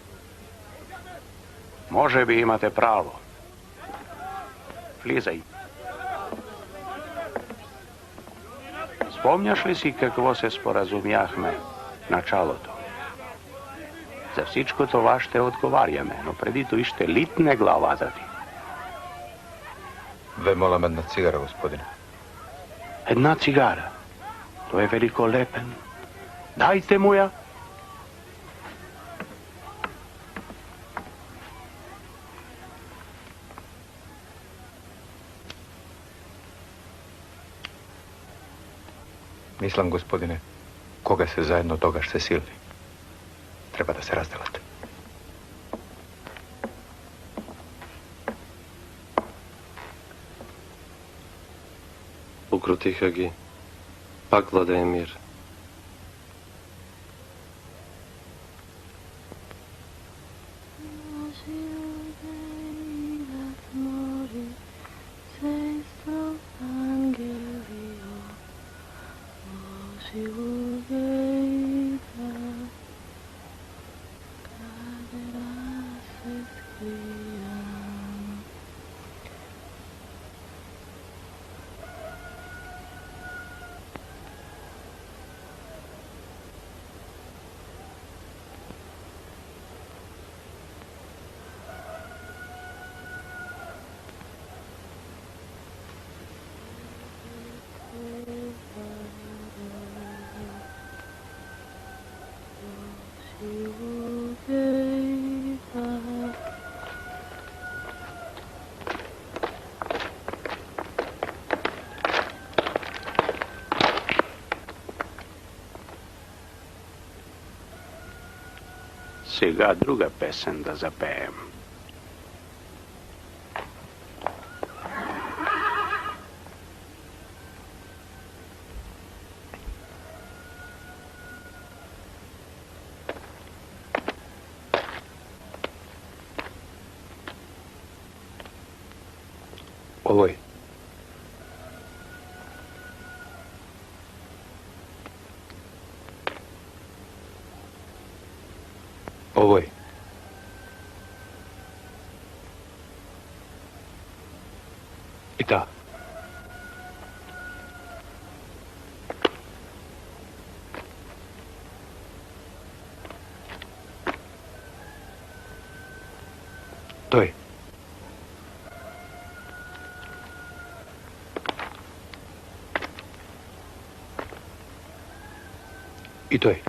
C: Може би имате право. Влизай. Спомняш ли си какво се споразумяхме в началото? За всичко това ще отговаряме, но преди той ще литне главата ти.
F: Ве молам една цигара, господине.
C: Една цигара? Той е великолепен. Дайте му я.
F: Мислам, господине, кога се заедно, тогаш се силни. Треба да се разделат.
L: Укротиха ги. Пак владее мир.
C: Сега друга песен да запеем.
F: Овој. Овој. И та. Тој. И тој.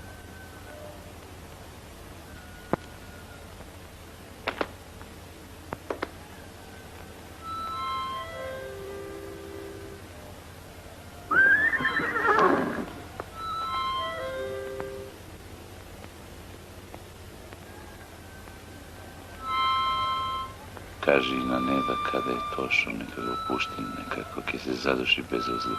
K: Кажи на неба каде е Тошо, нека го пуштим, некако ќе се задуши без озло.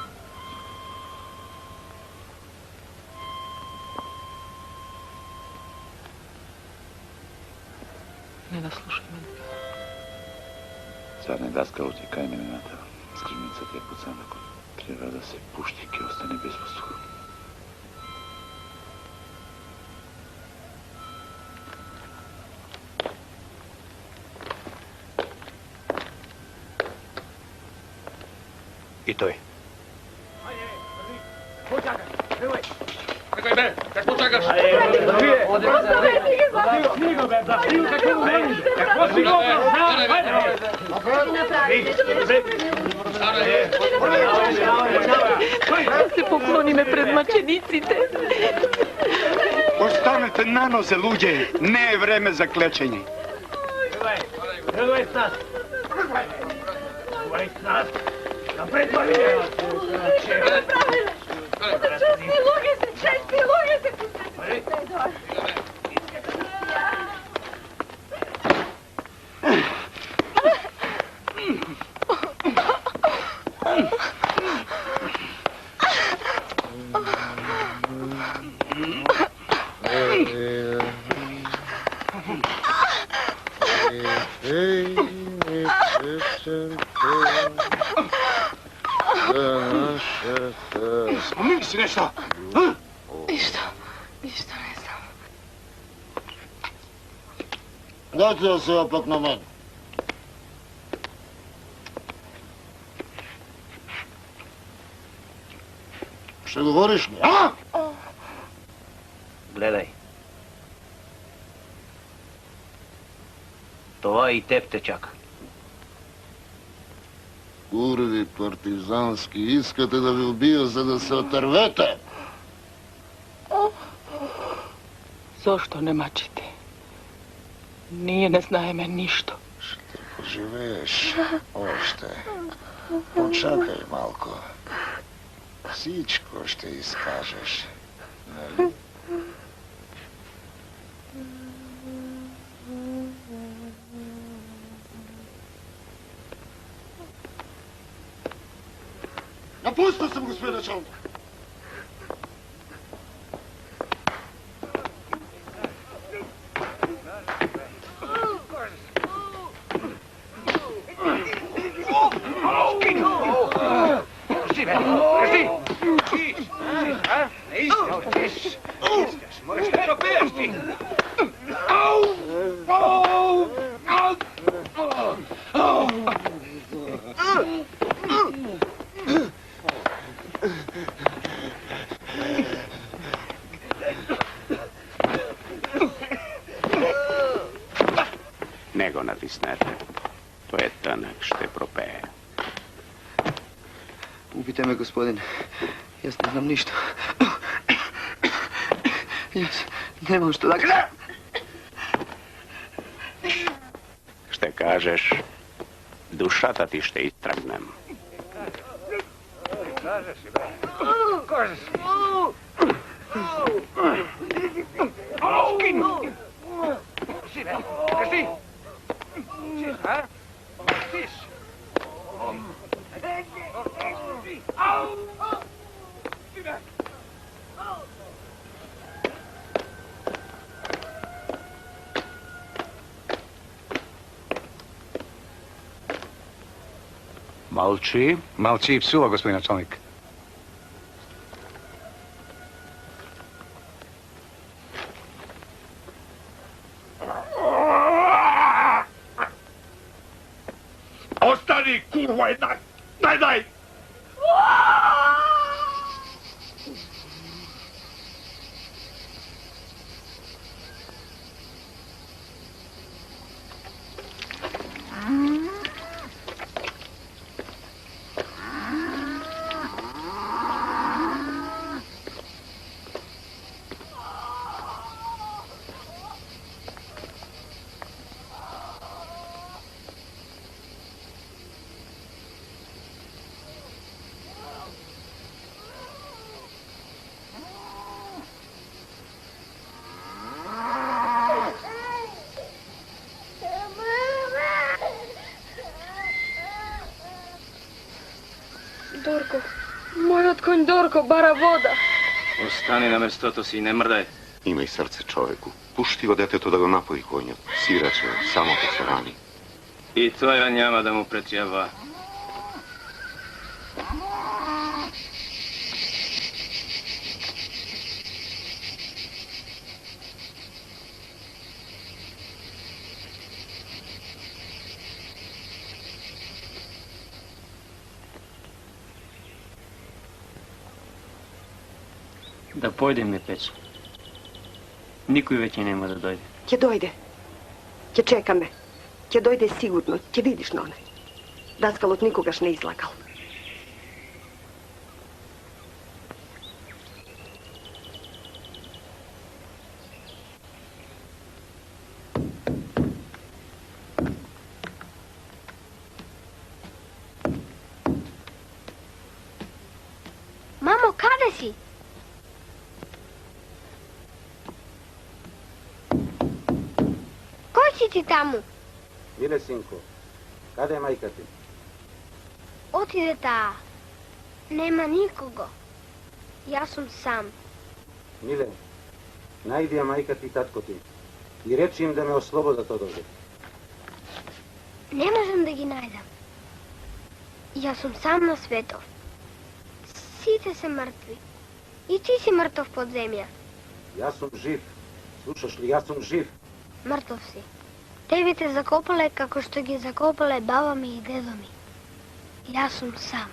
J: Не да слушай мене.
K: Цар не даска утекај менената. Скривницата е пуцана, ако треба да се пушти, ќе остане без воздух.
F: И тој.
E: Почакай, тръгвай.
B: Тръгвай, бе! Какво чакаш?
E: Какво си го
J: Да се поклониме пред мъчениците.
V: Останете на нозе, луѓе. Не е време за клечење.
E: Тръгвай с нас. Тръгвай с нас. Напред, вали! Честни луѓе се, честни луѓе!
N: Spomni si nešto?
J: Ništa ne znam.
H: Dajte da se opak na mene. Što govoriš mi, a?
D: Gledaj. Това и теб те чака.
H: Курви партизански, искате да ви убия, за да се отървете?
J: Zašto ne mačite? Nije ne знаеме нищо.
H: Ще поживееш още. Почакай малко. Всичко ще изкажеш, нали? Напусна съм, господин началник!
C: Не го натиснете. Той е тънък, ще пропее.
O: Убите ме, господин. Аз не знам нищо. Аз не можу да кажа.
C: Ще кажеш, душата ти ще изтръгнем. Молчи.
U: Молчи и псува, господин началник.
Q: Остани, курва една! Дай!
J: Дорко, мојот конј Дорко бара вода.
W: Остани на местото си и не мрдај.
X: Имај срце, човеку. Пушти го детето да го напои коњот. Сираче, само да се рани.
W: И тоја няма да му претјава.
Y: Да појдеме, Печо. Никој веќе нема да дојде.
R: Ќе дојде. Ќе чекаме. Ќе дојде сигурно. Ќе видиш, Ноне. Даскалот никогаш не излагал.
M: Мамо, каде си? Кој си ти таму?
U: Миле, синко, каде е мајка ти?
M: Отиде таа. Нема никого. Јас сум сам.
U: Миле, најди ја мајка ти и татко ти и речи им да ме ослободат од овде.
M: Не можам да ги најдам. Јас сум сам на светот. Сите се мртви. И ти си мртов под земја.
U: Јас сум жив. Слушаш ли, јас сум жив.
M: Мртов си. Тебе те закопале како што ги закопале баба ми и дедо ми. Јас сум сам.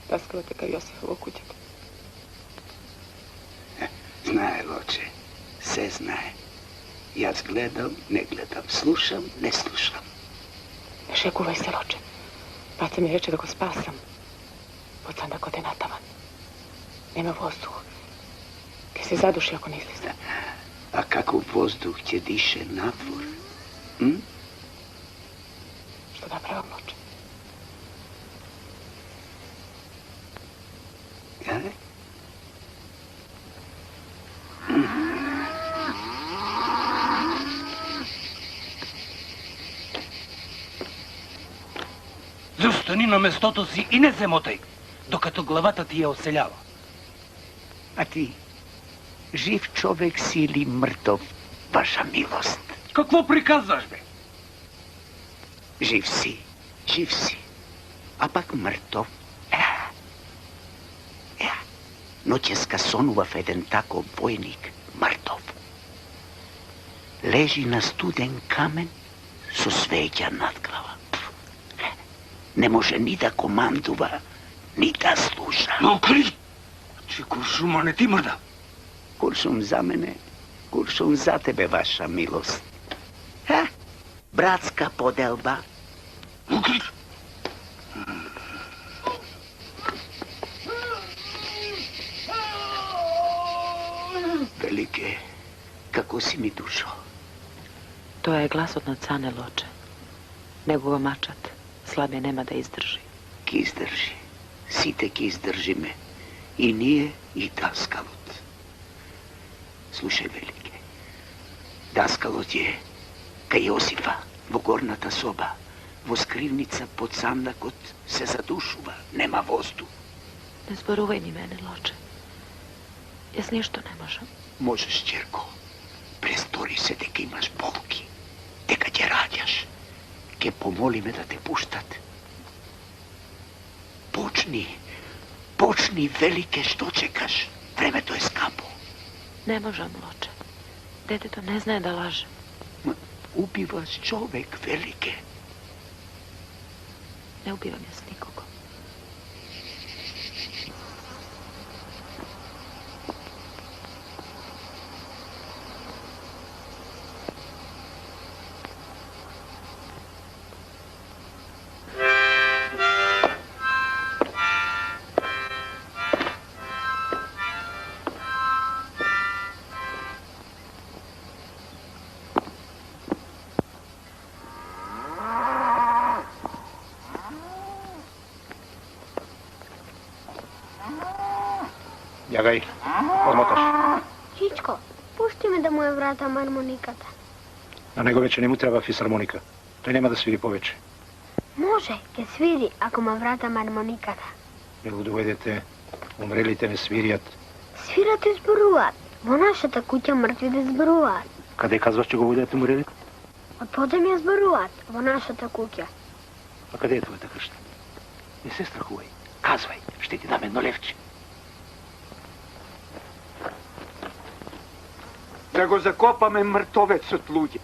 J: Таскала те кај Јосифа во куќата.
A: Знае, Лоче, се знае. Јас гледам, не гледам, слушам, не слушам.
J: Не шекувај се, Лоче. Баца ми рече да го спасам. Поцан да коде натаман. Нема воздух. Ке се задуши ако не излезе.
A: А како воздух ќе дише надвор?
J: Што да правам, Лоче?
A: Ја?
I: Застани на местото си и не се мотај, докато главата ти ја оселява.
A: А ти, жив човек си или мртов, ваша милост?
I: Какво приказваш, бе?
A: Жив си, жив си. А пак мртов. Ноќеска сонував еден таков војник, мртов. Лежи на студен камен со свеќа надглава. Не може ни да командува, ни да слуша.
I: Но кри! Че куршума не ти мрда?
A: Куршум за мене, куршум за тебе, ваша милост. Братска поделба.
I: Но кри!
A: Велике, како си ми душо?
J: Тоа е гласот на Цане, Лоче. Негова мачат слабе нема да издржи.
A: Ки издржи. Сите ки издржиме. И ние, и даскалот. Слушај, Велике. Даскалот е кај Јосифа, во горната соба, во скривница под сандакот, се задушува, нема воздух.
J: Не зборувај ми мене, Лоче. Јас ништо не можам.
A: Можеш, ќерко. Престори се дека имаш болки, дека ќе раѓаш. Ке помолиме да те пуштат. Почни, Велике, што чекаш? Времето е скапо.
J: Не можам, Лоче. Детето не знае да лаже.
A: Убиваш човек, Велике.
J: Не убивам јас никого.
U: Јагај, одмоташ.
M: Чичко, пушти ме да му ја вратам армониката.
U: На него веќе не му треба фисармоника. Тој нема да свири повеќе.
M: Може, ќе свири ако му вратам армониката.
U: Не лудувај, дете, умрелите не свириат.
M: Свират и зборуваат. Во нашата куќа мртвите зборуваат.
U: Каде казваш че го водите умрели?
M: Од подземја зборуваат во нашата куќа.
U: А каде е твојата кршта? Не се страхувај. Казвај, ще ти дам едно левче.
Q: Да го закопаме мртовецот, луѓе.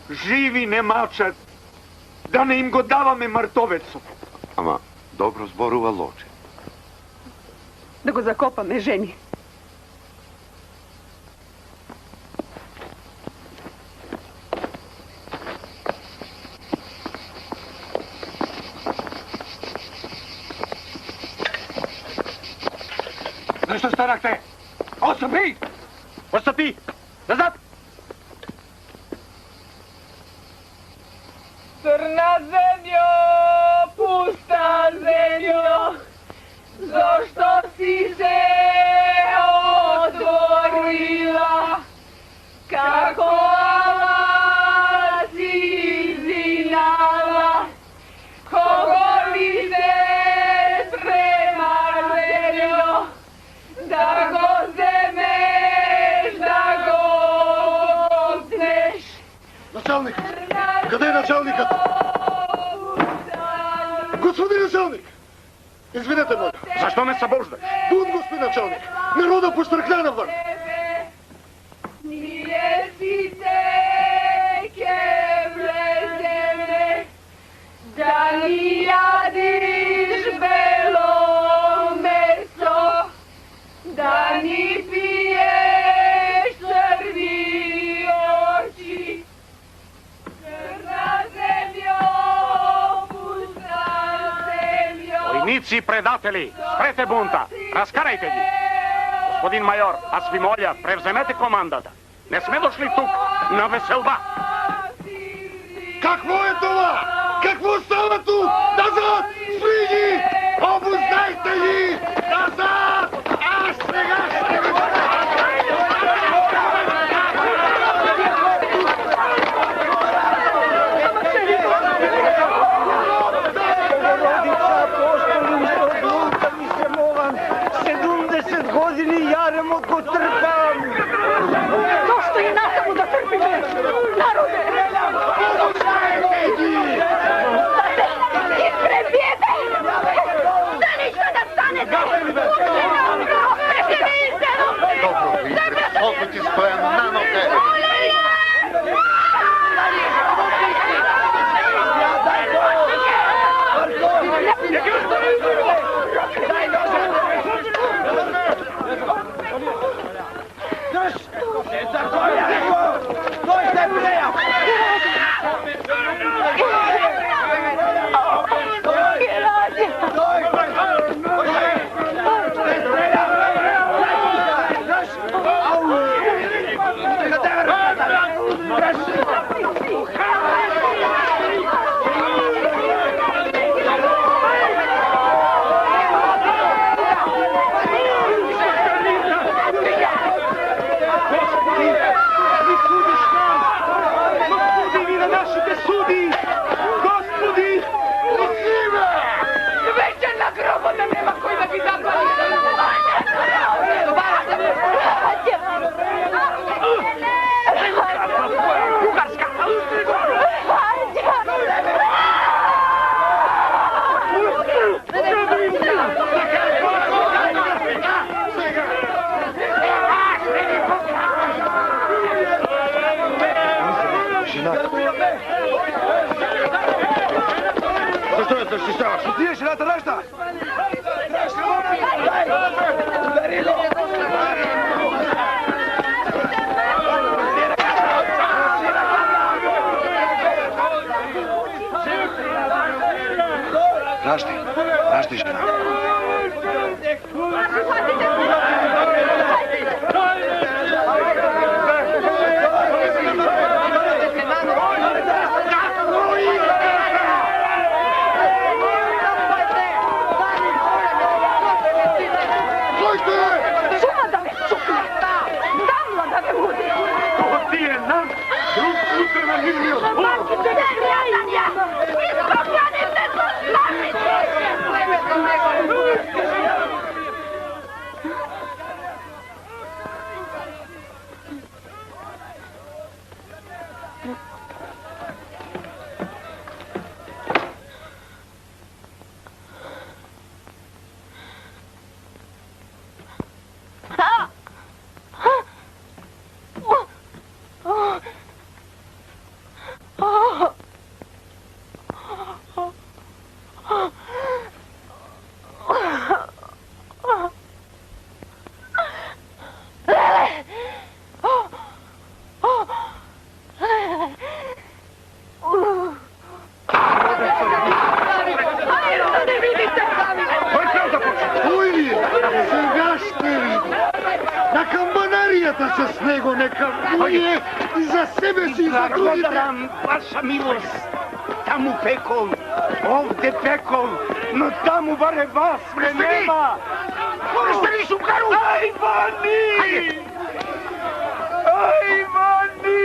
Q: Живи не мачат, да не им го даваме мртовецот.
X: Ама, добро зборува Лоче.
R: Да го закопаме, жени.
Q: Зашто станахте? Отстъпи!
I: Отстъпи! Назад!
E: Црна земја!
H: Господин началник! Извинете, моля.
Q: Защо ме събуждаш?
H: Бунт, господин началник! Народа постръхля навън!
E: Ние сите ке влеземе, да ни ядиш бело месо, да ни пиеш църни очи, църна земя, пусна земя.
Q: Войници и предатели, спрете бунта! Разкарайте ги! Господин майор, аз ви моля, превземете командата. Не сме дошли тук на веселба.
H: Какво е това? Какво става тук? Назад! Спри ги! Обуздайте ги! Назад! Аз сега ще ви
E: години яремо го трпам. Защо и нас само да търпиме? Народе! Изпребиете! Да нищо да станете! Пресемейте!
H: Dobro, колко ти спрем на ноге! Защо я защищаваш?
N: Ти е жената нашата! Нашти жена.
H: С него нека буе и за себе си и за другите.
Q: Ваша милост, таму пекол, овде пекол, но таму баре вас ме нема. Остани шукару! Айвани! Айвани!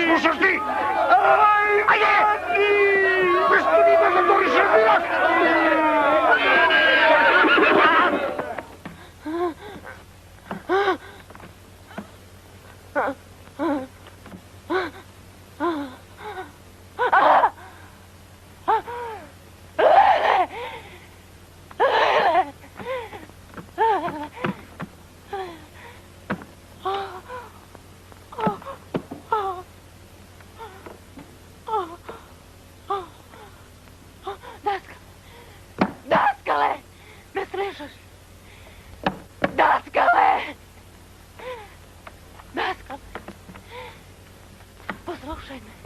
Q: Слушаш ти? Айвани! Господи, да затвориш разбираш!
E: slušaš? Daskale! Daskale! Poslušaj me.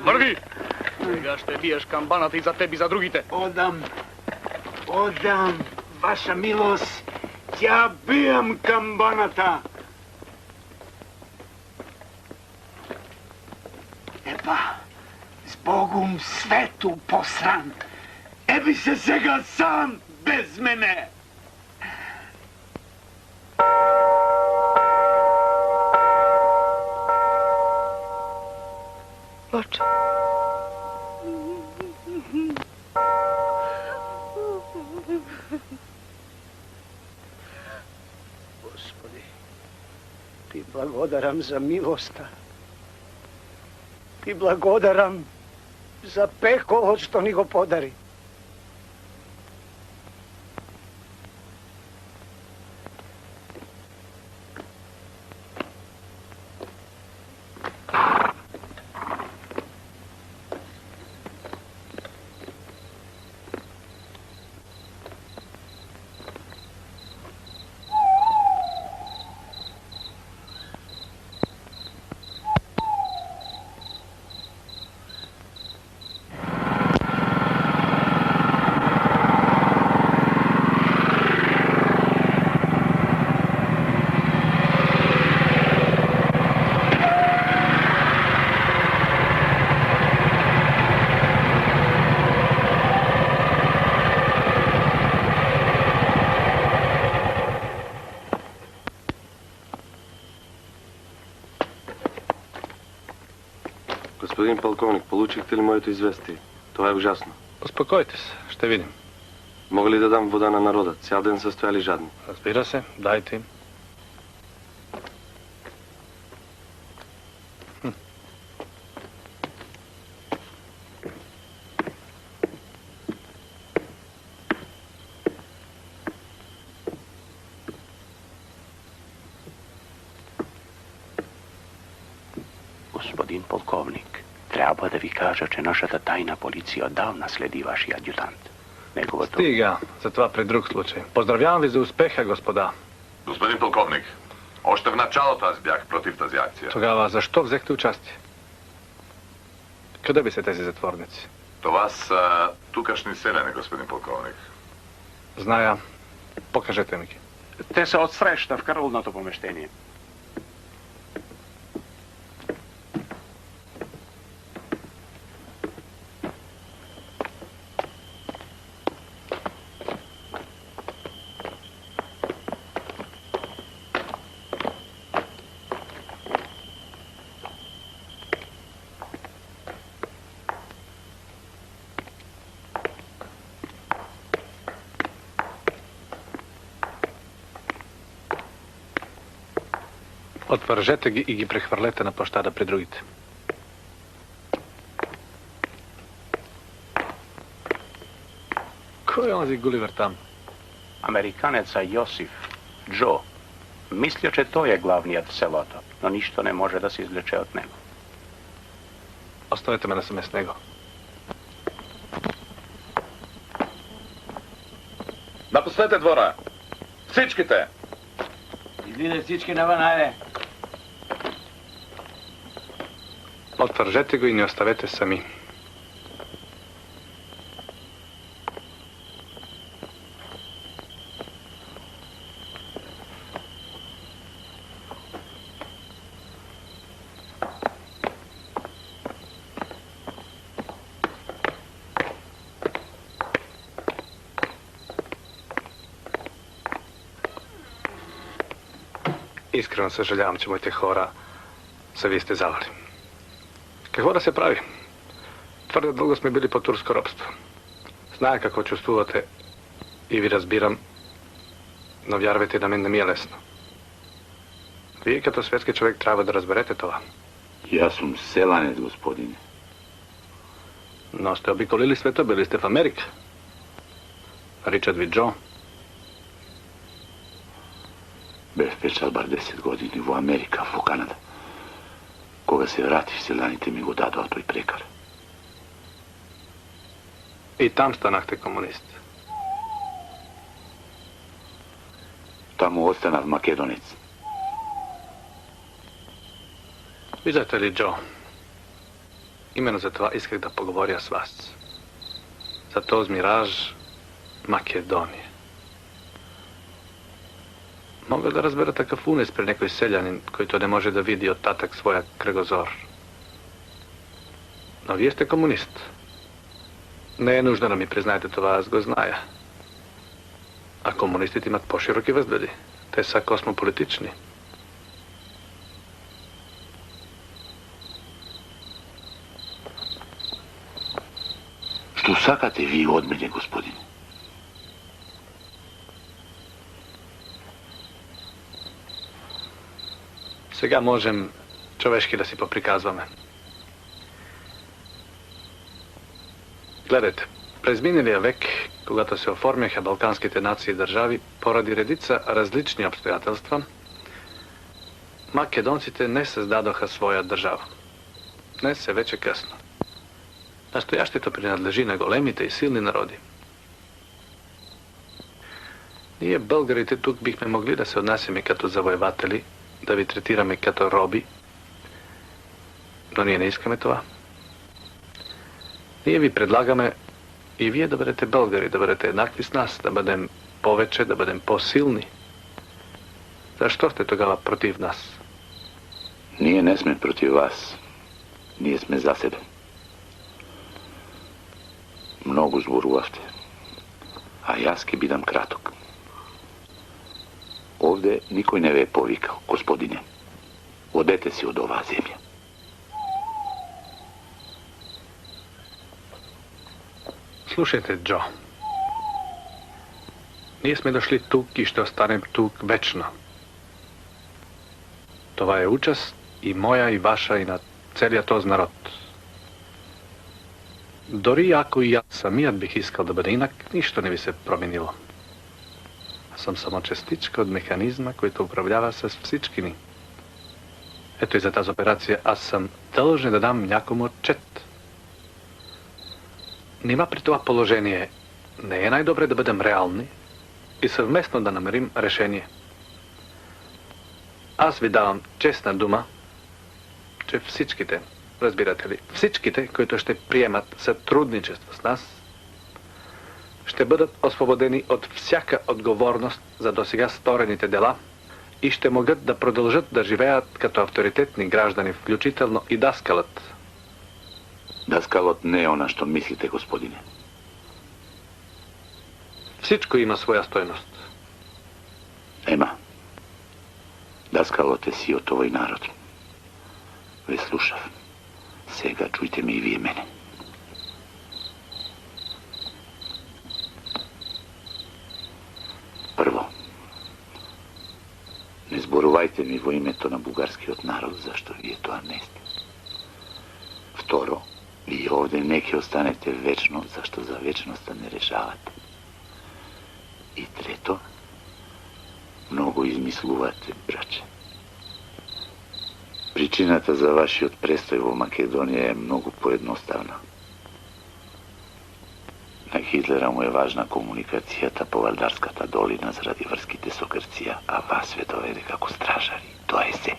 V: Mrvi! Сега ще биеш камбаната и за теб и за другите.
A: Одам, ваша милост, тя биям камбаната. Епа, с Богом свето посран. Еби се сега сам без мене.
J: Лочо.
C: Господи, Ти благодарам за милоста. Ти благодарам за пеколот што ни го подари.
N: Господин полковник, получихте ли моето известие? Това е ужасно.
F: Успокойте се, ще видим.
N: Мога ли да дам вода на народа? Цял ден са стояли жадни.
F: Разбира се, дайте им.
V: Господин полковник, трябва да ви кажа, че нашата тайна полиция отдавна следи вашия адютант. Неговото...
F: Стига, за това при друг случай. Поздравявам ви за успеха, господа.
G: Господин полковник, още в началото аз бях против тази акция.
F: Тогава защо взехте участие? Къде би са тези затворници?
G: Това са тукашни селени, господин полковник.
F: Зная. Покажете ми ги.
C: Те са отсреща в караулното помещение.
F: Отвържете ги и ги прехвърлете на площада при другите. Кой е онзи Гуливер там?
U: Американеца Йосиф, Джо. Мисля, че той е главният в селото, но нищо не може да се извлече от него.
F: Оставете ме насаме с него.
G: Напуснете двора! Всичките!
I: Излиде всички навън, айде!
F: Отвържете го и не оставете сами. Искрено съжалявам, че моите хора са ви изтезавали. Какво да се прави? Твърде дълго сме били по турско робство. Зная какво чувствувате и ви разбирам, но вярвайте, на мен не ми е лесно. Вие като светски човек трябва да разберете това.
X: И аз съм селанец, господине.
F: Но сте обиколили света, били сте в Америка. Наричат ви Джо.
X: Бех печал бар 10 години во Америка, во Канада. Кога се вратих, селаните ми го дадоа тој прекар.
F: И там станахте комунист.
X: Таму останав македонец.
F: Виждате ли, Джо? Именно за това исках да поговоря с вас. За този мираж Македония. Мога да разбера такъв унес при некой селянин, който не може да види оттатък своя кръгозор. Но вие сте комунист. Не е нужно да ми признаете това, аз го зная. А комунистите имат по-широки възгледи. Те са космополитични.
X: Што сакате вие од мене, господине?
F: Сега можем човешки да си поприказваме. Гледайте, през миналия век, когато се оформяха балканските нации и държави, поради редица различни обстоятелства, македонците не създадоха своя държава. Днес е вече късно. Настоящето принадлежи на големите и силни народи. Ние, българите, тук бихме могли да се отнасяме като завоеватели, да ви третираме като роби, но ние не искаме това. Ние ви предлагаме и вие да бъдете българи, да бъдете еднакви с нас, да бъдем повече, да бъдем по-силни. Защо сте тогава против нас?
X: Ние не сме против вас. Ние сме за себе. Много зборувавте. А јас ке бидам краток. Овде никој не ве е повикал, господине. Одете си од оваа земја.
F: Слушайте, Джо. Ние сме дошли тук и ще останем тук вечно. Това е участ и моя, и ваша, и на целият този народ. Дори ако и аз самият бих искал да бъда инак, нищо не би се променило. Аз съм само частичка от механизма, който управлява с всички ни. Ето и за тази операция аз съм дължен да дам някому отчет. Нима при това положение не е най-добре да бъдем реални и съвместно да намерим решение. Аз ви давам честна дума, че всичките, разбирате ли, всичките, които ще приемат сътрудничество с нас, ще бъдат освободени от всяка отговорност за досега сторените дела и ще могат да продължат да живеят като авторитетни граждани, включително и даскалът.
X: Даскалот не е она што мислите, господине.
F: Всичко има своя стойност.
X: Ема. Даскалот е си от овој народ. Ве слушав. Сега чуйте ме и вие мене. Прво, не Зборувајте ми во името на бугарскиот народ зашто вие тоа не сте. Второ, вие овде не ќе останете вечно зашто за вечноста не решавате. И трето, многу измислувате, браче. Причината за вашиот престој во Македонија е многу поедноставна. На Хитлера му е важна комуникацијата по Вардарската долина заради врските со Грција, а вас ве доведе како стражари. Тоа е се.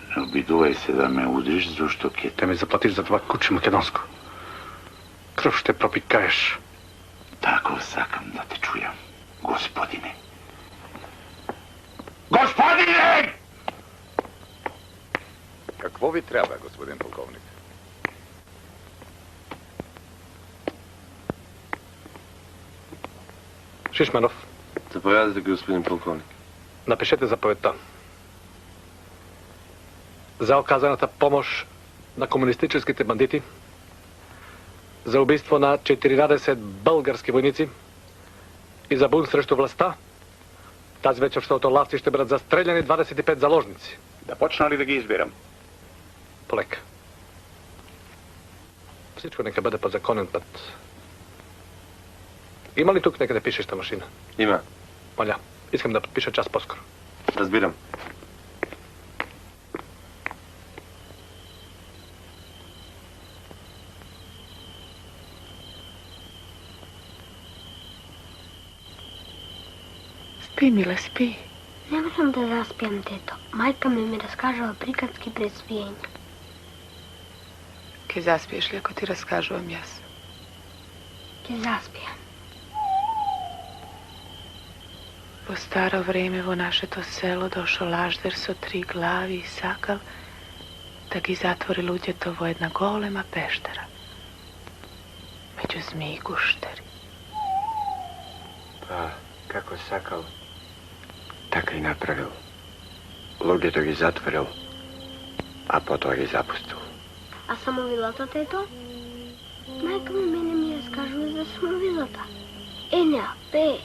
X: Не обидувај се да ме удриш, зашто ќе
F: те ме заплатиш за това куче македонско. Крв ще пропикаеш.
X: Тако сакам да те чујам, господине. Господине!
G: Какво ви трябва, господин полковник?
F: Шишманов.
K: Заповядайте, господин полковник.
F: Напишете заповедта. За оказаната помощ на комунистическите бандити, за убийство на 14 български войници и за бунт срещу властта, тази вечер в селото Лавци ще бъдат застреляни 25 заложници.
U: Да почна ли да ги избирам?
F: Полека. Всичко нека бъде по законен път. Има ли тук некъде пишеща машина?
K: Има.
F: Моля, искам да подпиша час по-скоро.
K: Разбирам.
J: Спи, миле, спи.
M: Не можам да заспијам, тето. Мајка ми раскажала приказки пред спиење.
J: Ке заспиеш ли ако ти разкажувам јас?
M: Ке заспијам.
J: Во старо време во нашето село дошол лаждер со 3 глави и сакал да ги затвори луѓето во една голема пештера. Меѓу змии и гуштери.
L: Па, како сакал, така и направил. Луѓето ги затворил, а потоа ги запустил.
M: А самовилата, тето? Мајка ми мене ми разкажува за самовилата. Еня, пее.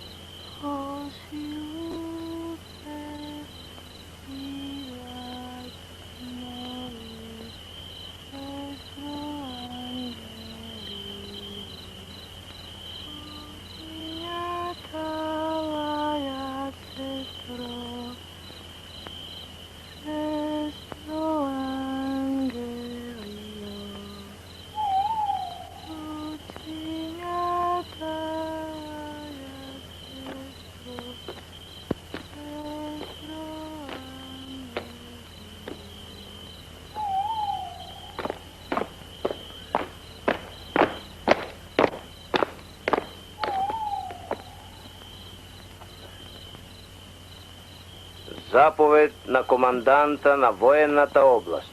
D: Заповед на команданта на военната област.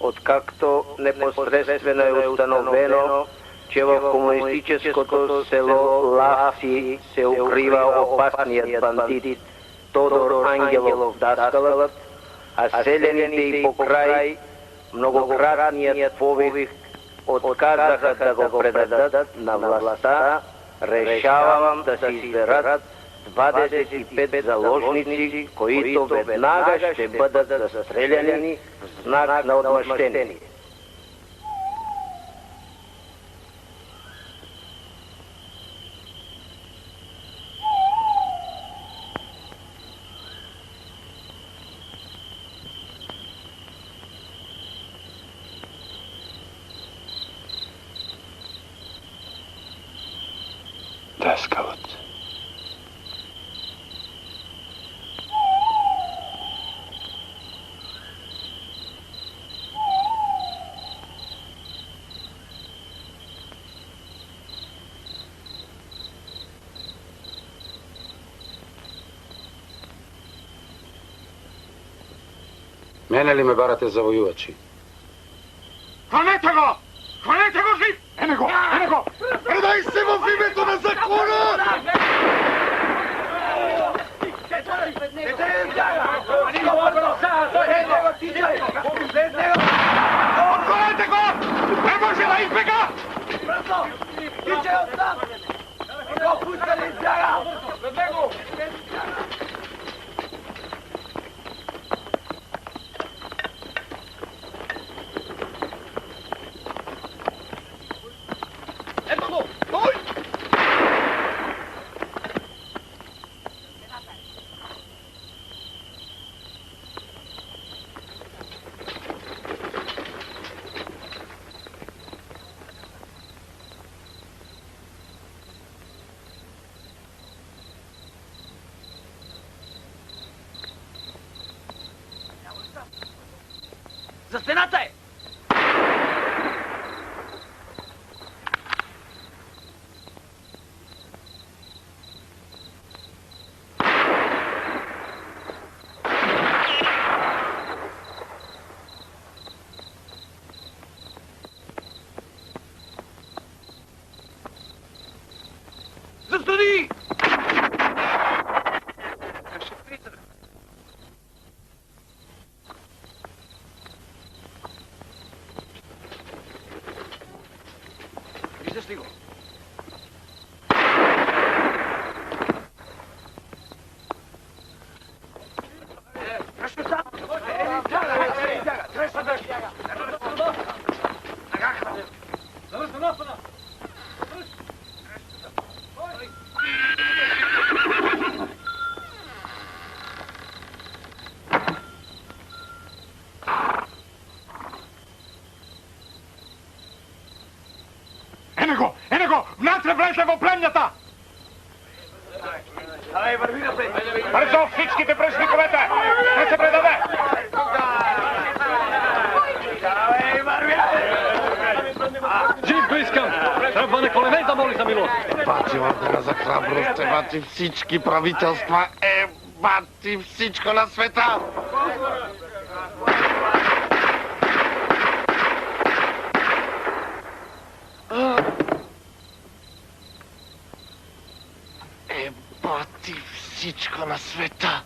D: Откакто непосредствено е установено, че в комунистическото село Лавци се укрива опасният бандит Тодор Ангелов Даскалът, а селените и покрай многократният повик отказаха да го предадат на властта, решавам да се изберат 25 заложници, които веднага ще бъдат застреляни в знак на отмъщение.
X: Даскалът.
U: Мене ли ме барате за воювачи?
H: Хванете го! Хванете го жив! Ене го! Ене го! Предай се в името на закона! Отворете го! Не може да избега! Бързо! Тичай оттам! Не го пуска да избяга! След него!
I: Стената е! Застани! Виждаш ли го?
H: Ene го! Внатре влезте во племњата!
I: Ай, върви напред!
H: Бързо всичките през виковете! Не се предаде!
F: Жив го искам! Трябва на колене да моли за милост!
H: Бати ордена за храброст, бати всички правителства, бати всичко на света! Бати всичко на света!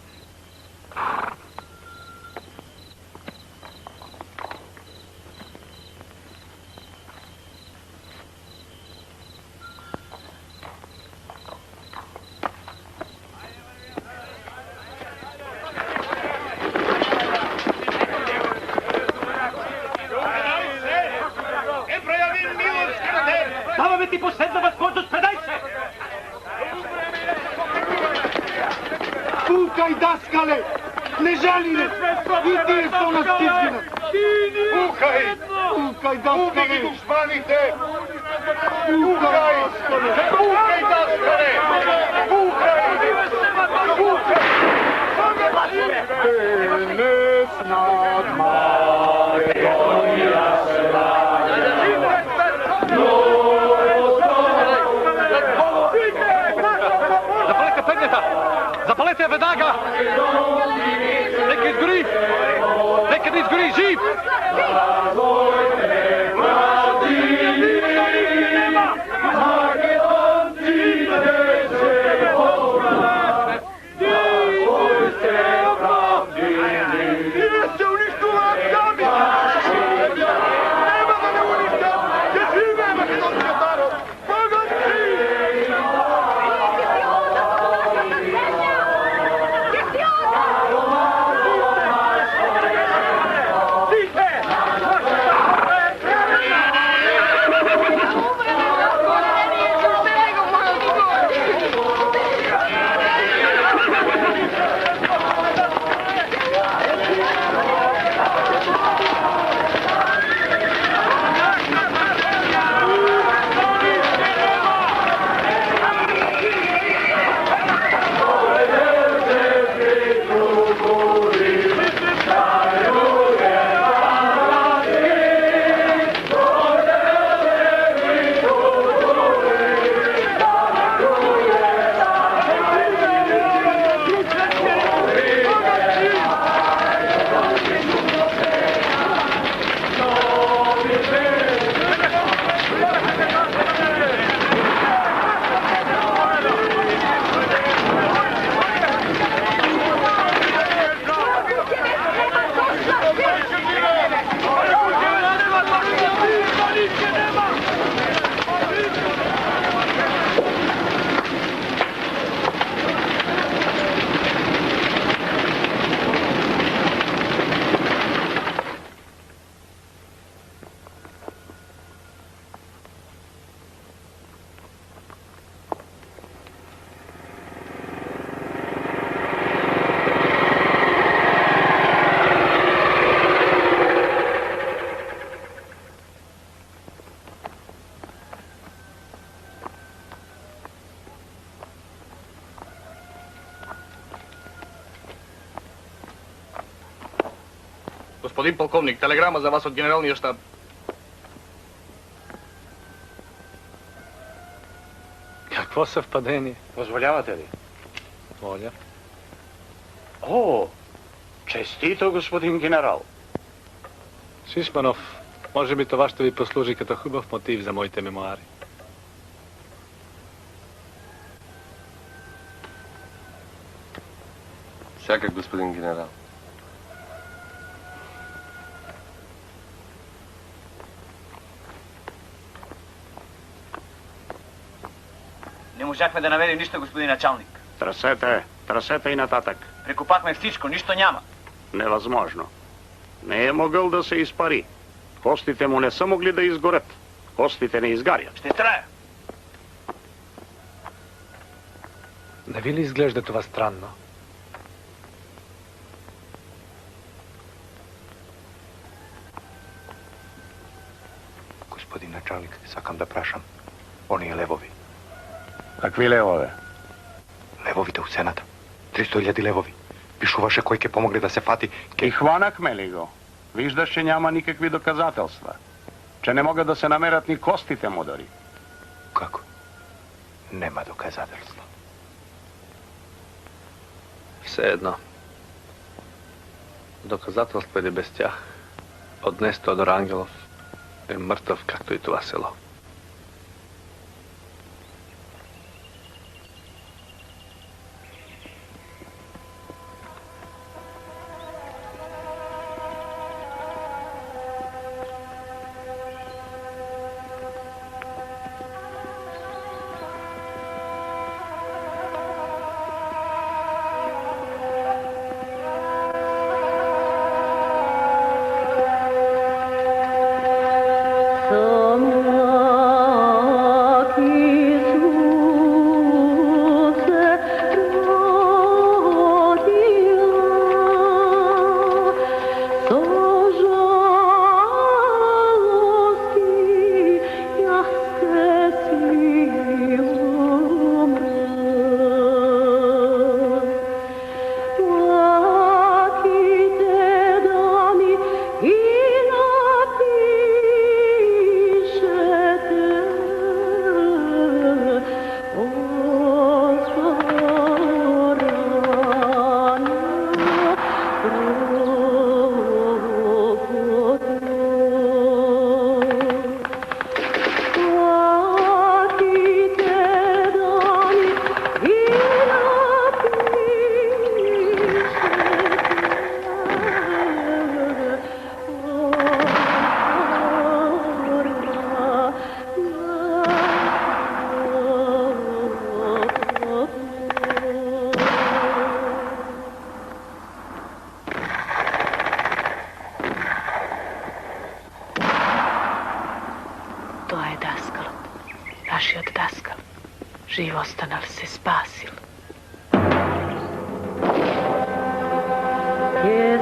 I: Даваме ти последна възможност, предай се!
H: Пукай, даскале! Не жали ли? И ти со нас ти изгинат! Пукай! Пукай, даскале! Уби ги душманите! Пукай! Пукай, даскале! Пукай! Пукай! Денес над Македония се
F: Запалете пегнета! Запалете веднага! Нека изгори! Нека да изгори жив!
H: Вие сте
W: Господин полковник, телеграма за вас от генералния щаб.
F: Какво съвпадение?
U: Позволявате ли?
F: Моля.
U: О, честито, господин генерал.
F: Шишманов, може би това ще ви послужи като хубав мотив за моите мемуари.
K: Всякак, господин генерал.
B: Не можахме да намерим нищо, господин началник.
C: Трасете и нататък.
B: Прекопахме всичко, нищо няма.
C: Невъзможно. Не е могъл да се изпари. Костите му не са могли да изгорят. Костите не изгарят.
B: Ще трая.
F: Не ви ли изглежда това странно?
L: Господин началник, сакам да прашам. Оние левови.
C: Какви левове?
L: Левовите у сената. 300.000 левови. Пишуваше кој ќе помогне да се фати.
C: И хванахме ли го? Виждаш, че няма никакви доказателства. Че не могат да се намерят ни костите му дори.
L: Како? Нема доказателства.
F: Все едно. Доказателства или без тях, от днес Тодор Ангелов е мъртъв, както и това село.
J: Živ ostanal se spasil.
E: Yeah.